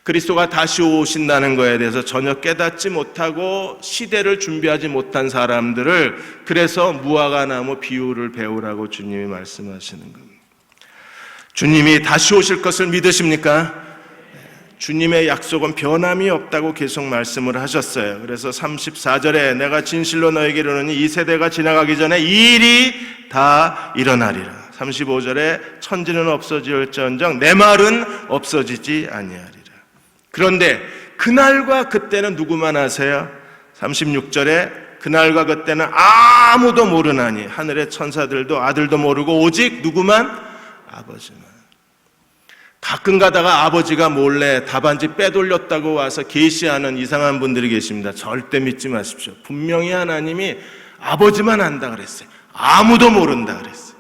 [SPEAKER 1] 그리스도가 다시 오신다는 것에 대해서 전혀 깨닫지 못하고 시대를 준비하지 못한 사람들을 그래서 무화과나무 비유를 배우라고 주님이 말씀하시는 겁니다. 주님이 다시 오실 것을 믿으십니까? 주님의 약속은 변함이 없다고 계속 말씀을 하셨어요. 그래서 34절에 내가 진실로 너에게 이르노니 이 세대가 지나가기 전에 이 일이 다 일어나리라. 35절에 천지는 없어질지언정 내 말은 없어지지 아니하리라. 그런데 그날과 그때는 누구만 아세요? 36절에 그날과 그때는 아무도 모르나니 하늘의 천사들도 아들도 모르고 오직 누구만? 아버지만. 가끔 가다가 아버지가 몰래 답안지 빼돌렸다고 와서 계시하는 이상한 분들이 계십니다. 절대 믿지 마십시오. 분명히 하나님이 아버지만 안다 그랬어요. 아무도 모른다 그랬어요.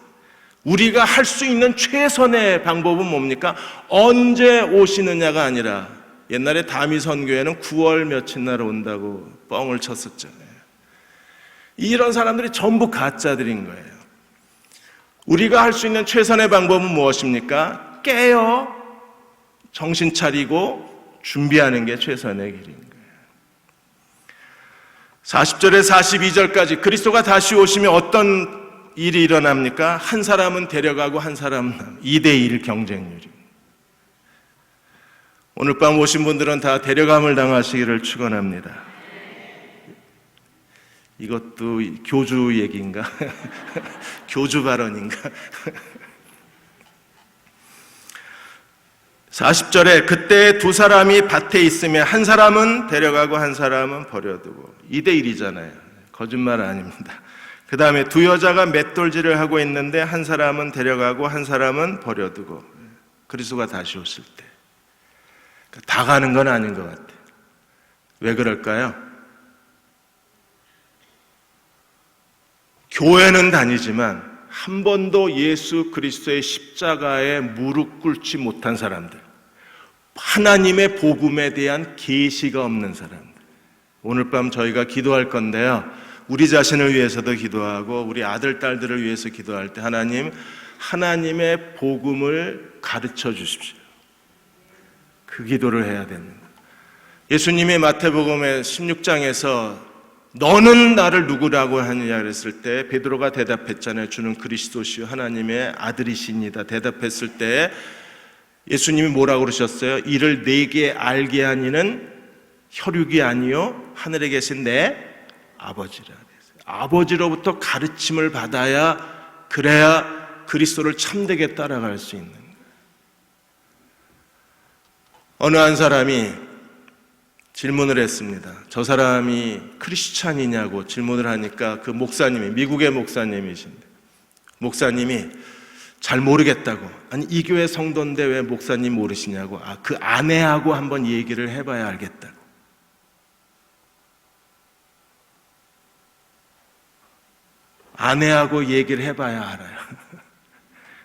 [SPEAKER 1] 우리가 할 수 있는 최선의 방법은 뭡니까? 언제 오시느냐가 아니라 옛날에 다미 선교회는 9월 며칠 날 온다고 뻥을 쳤었잖아요. 이런 사람들이 전부 가짜들인 거예요. 우리가 할 수 있는 최선의 방법은 무엇입니까? 깨어 정신 차리고 준비하는 게 최선의 길인 거예요. 40절에 42절까지 그리스도가 다시 오시면 어떤 일이 일어납니까? 한 사람은 데려가고 한 사람은 2대1 경쟁률입니다. 오늘 밤 오신 분들은 다 데려감을 당하시기를 축원합니다. 이것도 교주 얘기인가? 교주 발언인가? 40절에 그때 두 사람이 밭에 있으면 한 사람은 데려가고 한 사람은 버려두고 2대1이잖아요. 거짓말 아닙니다. 그 다음에 두 여자가 맷돌질을 하고 있는데 한 사람은 데려가고 한 사람은 버려두고 그리스도가 다시 오실 때 다 가는 건 아닌 것 같아요. 왜 그럴까요? 교회는 다니지만 한 번도 예수 그리스도의 십자가에 무릎 꿇지 못한 사람들, 하나님의 복음에 대한 계시가 없는 사람들, 오늘 밤 저희가 기도할 건데요, 우리 자신을 위해서도 기도하고 우리 아들, 딸들을 위해서 기도할 때 하나님의 복음을 가르쳐 주십시오. 그 기도를 해야 됩니다. 예수님이 마태복음의 16장에서 너는 나를 누구라고 하느냐 그랬을 때 베드로가 대답했잖아요. 주는 그리스도시요 하나님의 아들이십니다. 대답했을 때 예수님이 뭐라고 그러셨어요? 이를 내게 알게 한 이는 혈육이 아니요 하늘에 계신 내 아버지라 그랬어요. 아버지로부터 가르침을 받아야, 그래야 그리스도를 참되게 따라갈 수 있는 거예요. 어느 한 사람이 질문을 했습니다. 저 사람이 크리스찬이냐고 질문을 하니까 그 목사님이, 미국의 목사님이신데, 목사님이 잘 모르겠다고. 아니, 이 교회 성도인데 왜 목사님 모르시냐고. 그 아내하고 한번 얘기를 해봐야 알겠다고. 아내하고 얘기를 해봐야 알아요.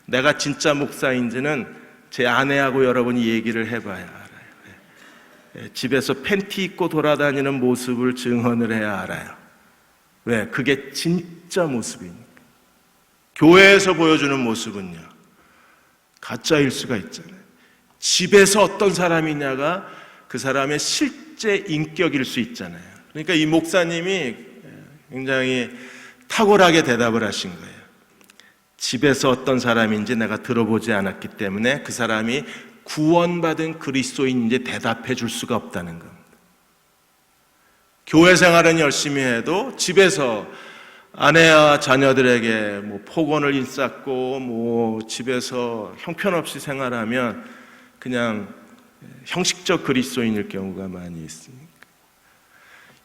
[SPEAKER 1] 내가 진짜 목사인지는 제 아내하고 여러분이 얘기를 해봐야 알아요. 집에서 팬티 입고 돌아다니는 모습을 증언을 해야 알아요. 왜? 그게 진짜 모습이니까. 교회에서 보여주는 모습은요, 가짜일 수가 있잖아요. 집에서 어떤 사람이냐가 그 사람의 실제 인격일 수 있잖아요. 그러니까 이 목사님이 굉장히 탁월하게 대답을 하신 거예요. 집에서 어떤 사람인지 내가 들어보지 않았기 때문에 그 사람이 구원받은 그리스도인인지 대답해 줄 수가 없다는 겁니다. 교회 생활은 열심히 해도 집에서 아내와 자녀들에게 폭언을 일삼고 집에서 형편없이 생활하면 그냥 형식적 그리스도인일 경우가 많이 있습니다.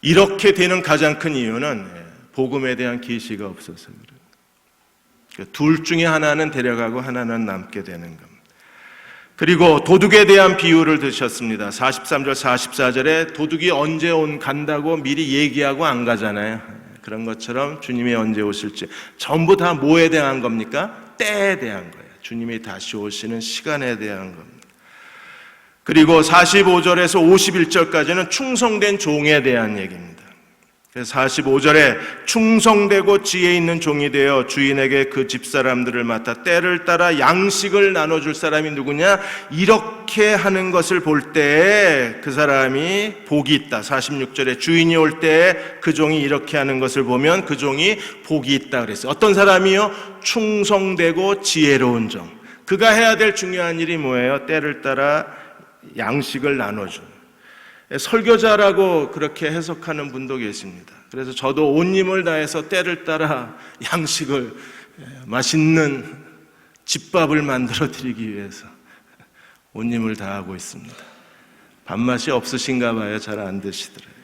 [SPEAKER 1] 이렇게 되는 가장 큰 이유는 복음에 대한 계시가 없어서 그래요. 둘 중에 하나는 데려가고 하나는 남게 되는 겁니다. 그리고 도둑에 대한 비유를 드셨습니다. 43절 44절에 도둑이 언제 간다고 미리 얘기하고 안 가잖아요. 그런 것처럼 주님이 언제 오실지 전부 다 뭐에 대한 겁니까? 때에 대한 거예요. 주님이 다시 오시는 시간에 대한 겁니다. 그리고 45절에서 51절까지는 충성된 종에 대한 얘기입니다. 그래서 45절에 충성되고 지혜 있는 종이 되어 주인에게 그 집사람들을 맡아 때를 따라 양식을 나눠줄 사람이 누구냐? 이렇게 하는 것을 볼 때에 그 사람이 복이 있다. 46절에 주인이 올 때에 그 종이 이렇게 하는 것을 보면 그 종이 복이 있다 그랬어요. 어떤 사람이요? 충성되고 지혜로운 종. 그가 해야 될 중요한 일이 뭐예요? 때를 따라 양식을 나눠주는. 설교자라고 그렇게 해석하는 분도 계십니다. 그래서 저도 온 힘을 다해서 때를 따라 양식을, 맛있는 집밥을 만들어 드리기 위해서 온 힘을 다하고 있습니다. 밥맛이 없으신가 봐요. 잘 안 드시더라고요.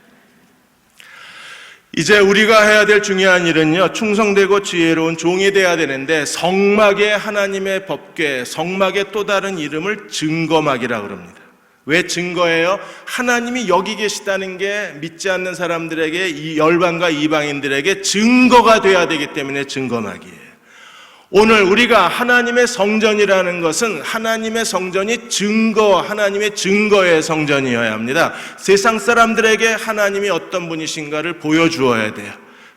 [SPEAKER 1] 이제 우리가 해야 될 중요한 일은요, 충성되고 지혜로운 종이 돼야 되는데, 성막의 하나님의 법궤, 성막의 또 다른 이름을 증거막이라고 합니다. 왜 증거예요? 하나님이 여기 계시다는 게 믿지 않는 사람들에게, 이 열방과 이방인들에게 증거가 돼야 되기 때문에 증거막이에요. 오늘 우리가 하나님의 성전이라는 것은 하나님의 성전이 증거, 하나님의 증거의 성전이어야 합니다. 세상 사람들에게 하나님이 어떤 분이신가를 보여주어야 돼요.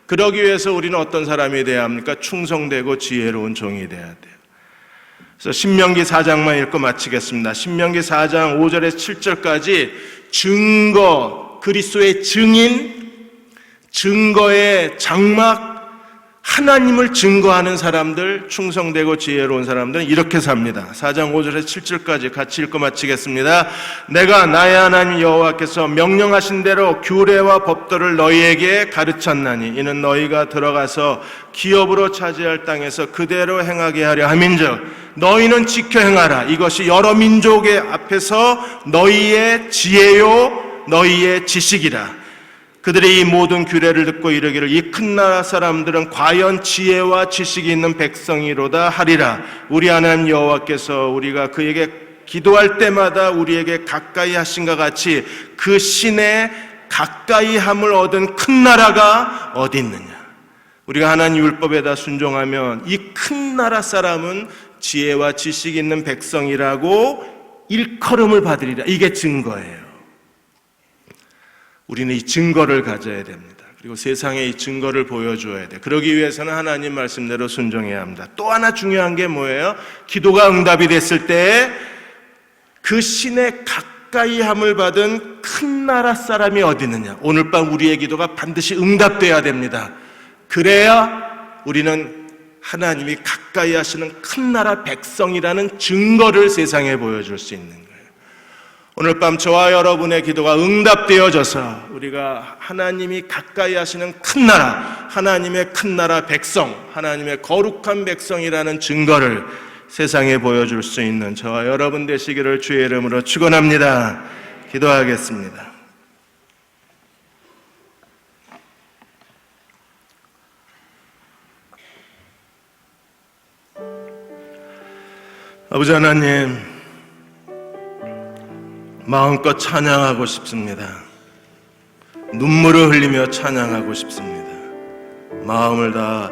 [SPEAKER 1] 그러기 위해서 우리는 어떤 사람이 돼야 합니까? 충성되고 지혜로운 종이 돼야 돼요. 그래서 신명기 4장만 읽고 마치겠습니다. 신명기 4장 5절에서 7절까지 증거, 그리스도의 증인, 증거의 장막, 하나님을 증거하는 사람들, 충성되고 지혜로운 사람들은 이렇게 삽니다. 4장 5절에서 7절까지 같이 읽고 마치겠습니다. 내가 나의 하나님 여호와께서 명령하신 대로 규례와 법도를 너희에게 가르쳤나니 이는 너희가 들어가서 기업으로 차지할 땅에서 그대로 행하게 하려 함인즉 너희는 지켜 행하라. 이것이 여러 민족의 앞에서 너희의 지혜요 너희의 지식이라. 그들이 이 모든 규례를 듣고 이르기를 이 큰 나라 사람들은 과연 지혜와 지식이 있는 백성이로다 하리라. 우리 하나님 여호와께서 우리가 그에게 기도할 때마다 우리에게 가까이 하신것 같이 그 신의 가까이 함을 얻은 큰 나라가 어디 있느냐. 우리가 하나님 율법에다 순종하면 이 큰 나라 사람은 지혜와 지식이 있는 백성이라고 일컬음을 받으리라. 이게 증거예요. 우리는 이 증거를 가져야 됩니다. 그리고 세상에 이 증거를 보여줘야 돼요. 그러기 위해서는 하나님 말씀대로 순종해야 합니다. 또 하나 중요한 게 뭐예요? 기도가 응답이 됐을 때 그 신의 가까이함을 받은 큰 나라 사람이 어디 있느냐? 오늘 밤 우리의 기도가 반드시 응답돼야 됩니다. 그래야 우리는 하나님이 가까이 하시는 큰 나라 백성이라는 증거를 세상에 보여줄 수 있는 거예요. 오늘 밤 저와 여러분의 기도가 응답되어져서 우리가 하나님이 가까이 하시는 큰 나라, 하나님의 큰 나라 백성, 하나님의 거룩한 백성이라는 증거를 세상에 보여줄 수 있는 저와 여러분 되시기를 주의 이름으로 축원합니다. 기도하겠습니다. 아버지 하나님, 마음껏 찬양하고 싶습니다. 눈물을 흘리며 찬양하고 싶습니다. 마음을 다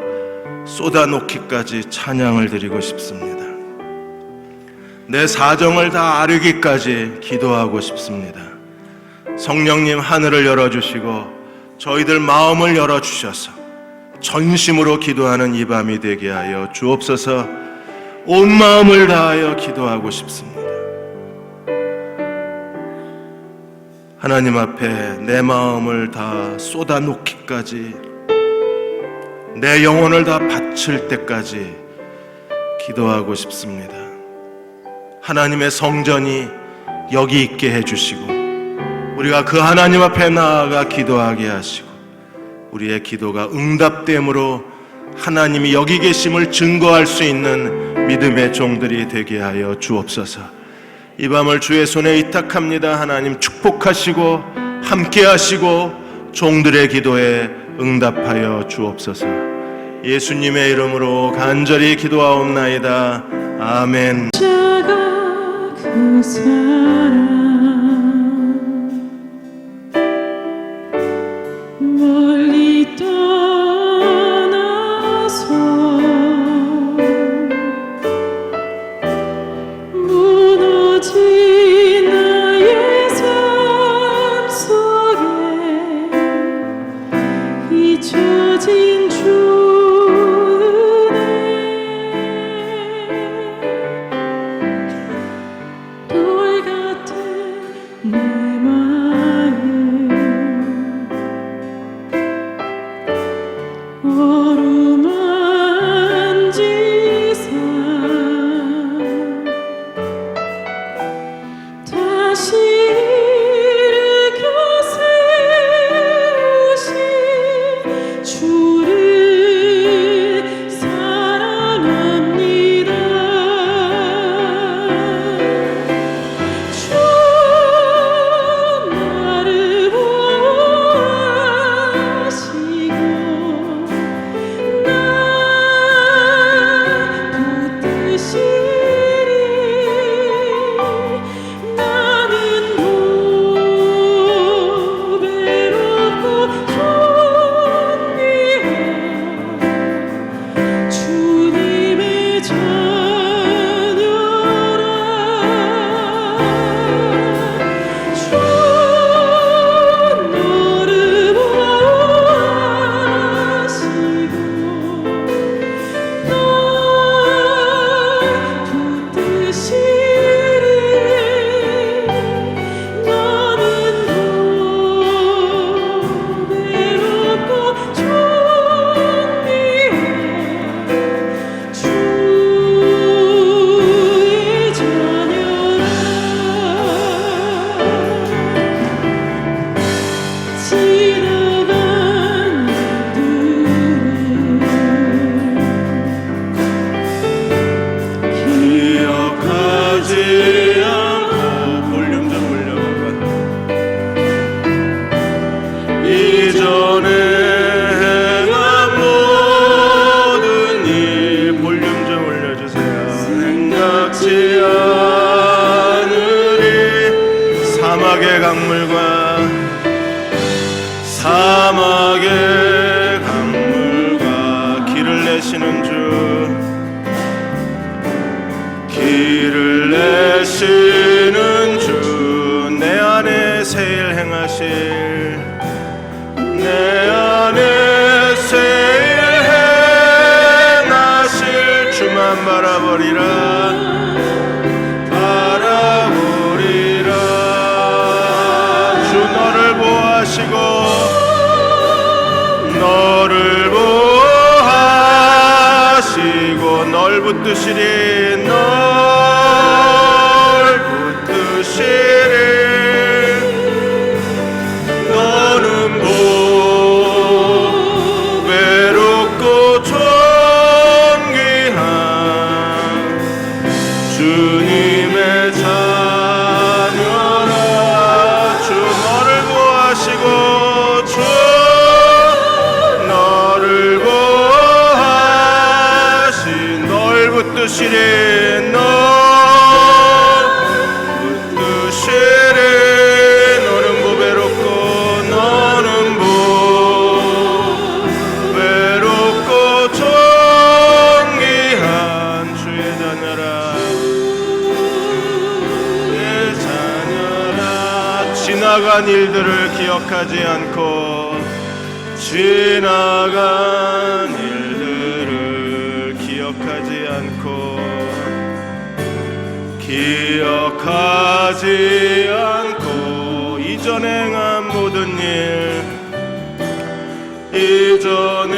[SPEAKER 1] 쏟아놓기까지 찬양을 드리고 싶습니다. 내 사정을 다 아르기까지 기도하고 싶습니다. 성령님 하늘을 열어주시고 저희들 마음을 열어주셔서 전심으로 기도하는 이 밤이 되게 하여 주옵소서. 온 마음을 다하여 기도하고 싶습니다. 하나님 앞에 내 마음을 다 쏟아놓기까지, 내 영혼을 다 바칠 때까지 기도하고 싶습니다. 하나님의 성전이 여기 있게 해주시고 우리가 그 하나님 앞에 나아가 기도하게 하시고 우리의 기도가 응답됨으로 하나님이 여기 계심을 증거할 수 있는 믿음의 종들이 되게 하여 주옵소서. 이 밤을 주의 손에 의탁합니다. 하나님 축복하시고 함께 하시고 종들의 기도에 응답하여 주옵소서. 예수님의 이름으로 간절히 기도하옵나이다. 아멘.
[SPEAKER 2] 그 사람 멀리 떠나서 무너진 나의 삶 속에 잊혀진 주 내 마음 어루만지사 다시 일으켜 세우신 주를 사랑합니다.
[SPEAKER 1] 사막의 강물과 길을 내시는 주, 길을 내시는 주, 내 안에 새일 행하실, 내 안에 새일 행하실 주만 바라보리라. 붙드시리 널 붙드시리 너는 보배롭고 존귀한 주님의 자녀라 주 너를 보호하시고 주 너를 보호하시 널 붙드시리 널 붙드시리 너는 보배롭고 너는 보배롭고 존귀한 주의 자녀라 주의 자녀라 지나간 일들을 기억하지 않고 지나간 일들을 기억하지 않고 이전에 행한 모든 일 이전에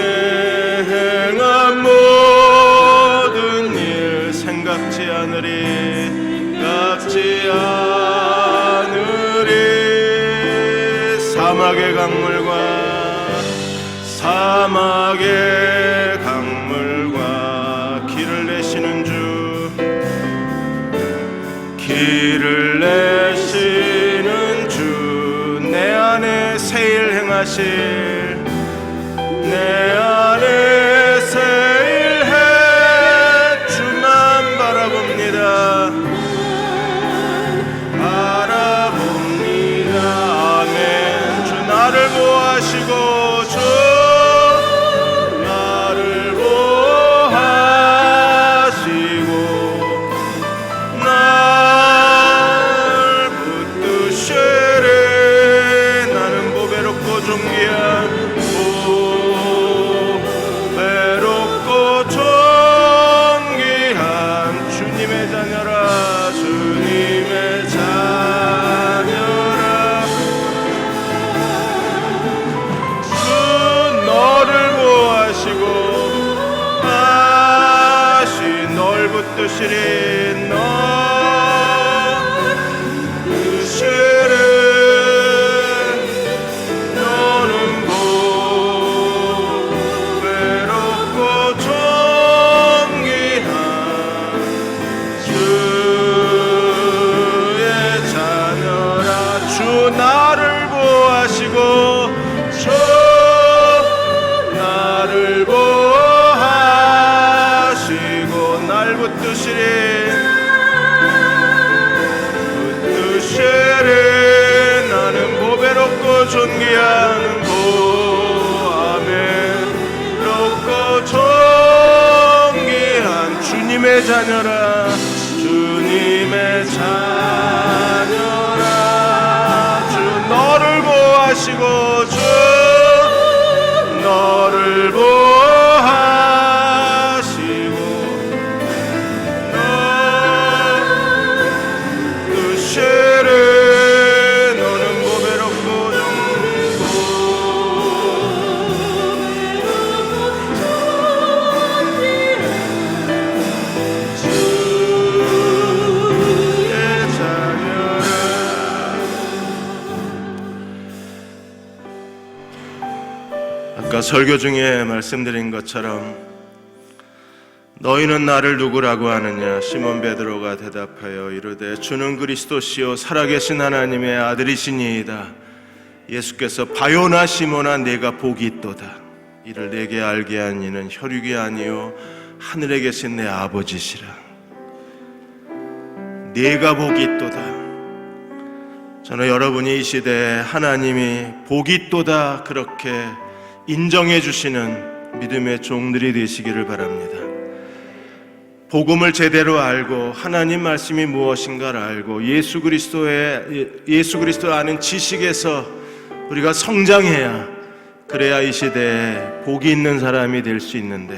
[SPEAKER 1] 행한 모든 일 생각지 않으리 사막의 강물과 길을 내시는 주 길을 내시는 주 내 안에 새 일 행하실 내 안에 새 일 해 주만 바라봅니다 아멘 주 나를 보호하시고 주 나를 보호하시고 날 붙드시리 나는 보배롭고 존귀한 보배롭고 존귀한 주님의 자녀라 주님의 자녀라 주 너를 보호하시고 널 붙드시리 널 붙드시리 너는 보배롭고 존귀한 주의 자녀라 주 나를 보호하시고 주 나를 보호하시고 날 붙드시리 나는 보배롭고 존귀한 보배롭고 존귀한 주님의 자녀라 주님의 자녀라 주 너를 보호하시고 주 너를 보호하시고 뜻이를 너는 보배롭고 주의 자녀라 아까 설교 중에 말씀드린 것처럼 너희는 나를 누구라고 하느냐 시몬 베드로가 대답하여 이르되 주는 그리스도시요 살아계신 하나님의 아들이시니이다 예수께서 바요나 시몬아 네가 복이 있도다 이를 내게 알게 한 이는 혈육이 아니요 하늘에 계신 내 아버지시라 네가 복이 있도다 저는 여러분이 이 시대에 하나님이 복이 있도다 그렇게 인정해 주시는 믿음의 종들이 되시기를 바랍니다. 복음을 제대로 알고 하나님 말씀이 무엇인가를 알고 예수 그리스도를 아는 지식에서 우리가 성장해야 그래야 이 시대에 복이 있는 사람이 될 수 있는데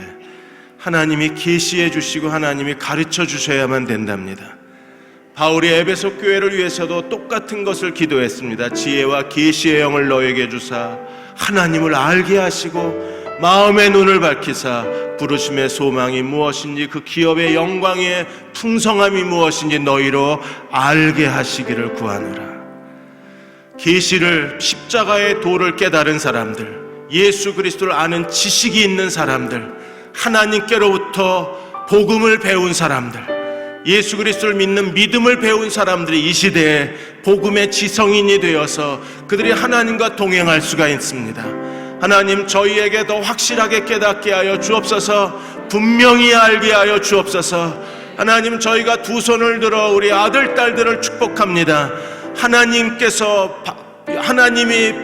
[SPEAKER 1] 하나님이 계시해 주시고 하나님이 가르쳐 주셔야만 된답니다. 바울이 에베소 교회를 위해서도 똑같은 것을 기도했습니다. 지혜와 계시의 영을 너에게 주사 하나님을 알게 하시고 마음의 눈을 밝히사 부르심의 소망이 무엇인지 그 기업의 영광의 풍성함이 무엇인지 너희로 알게 하시기를 구하노라. 계시를, 십자가의 도를 깨달은 사람들, 예수 그리스도를 아는 지식이 있는 사람들, 하나님께로부터 복음을 배운 사람들, 예수 그리스도를 믿는 믿음을 배운 사람들이 이 시대에 복음의 지성인이 되어서 그들이 하나님과 동행할 수가 있습니다. 하나님, 저희에게 더 확실하게 깨닫게 하여 주옵소서. 분명히 알게 하여 주옵소서. 하나님, 저희가 두 손을 들어 우리 아들, 딸들을 축복합니다. 하나님이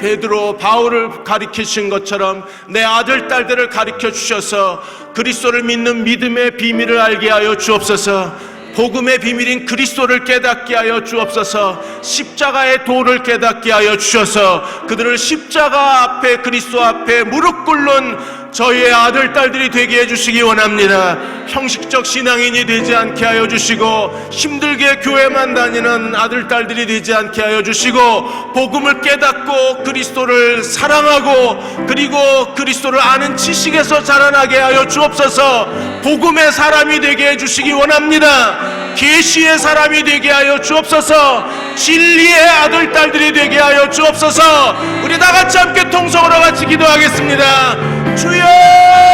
[SPEAKER 1] 베드로, 바울을 가르치신 것처럼 내 아들, 딸들을 가르쳐 주셔서 그리스도를 믿는 믿음의 비밀을 알게 하여 주옵소서. 복음의 비밀인 그리스도를 깨닫게 하여 주옵소서. 십자가의 도를 깨닫게 하여 주셔서 그들을 십자가 앞에, 그리스도 앞에 무릎 꿇는 저희의 아들, 딸들이 되게 해주시기 원합니다. 형식적 신앙인이 되지 않게 하여 주시고 힘들게 교회만 다니는 아들, 딸들이 되지 않게 하여 주시고 복음을 깨닫고 그리스도를 사랑하고 그리고 그리스도를 아는 지식에서 자라나게 하여 주옵소서. 복음의 사람이 되게 해주시기 원합니다. 계시의 사람이 되게 하여 주옵소서. 진리의 아들, 딸들이 되게 하여 주옵소서. 우리 다 같이 함께 통성으로 같이 기도하겠습니다. 주여!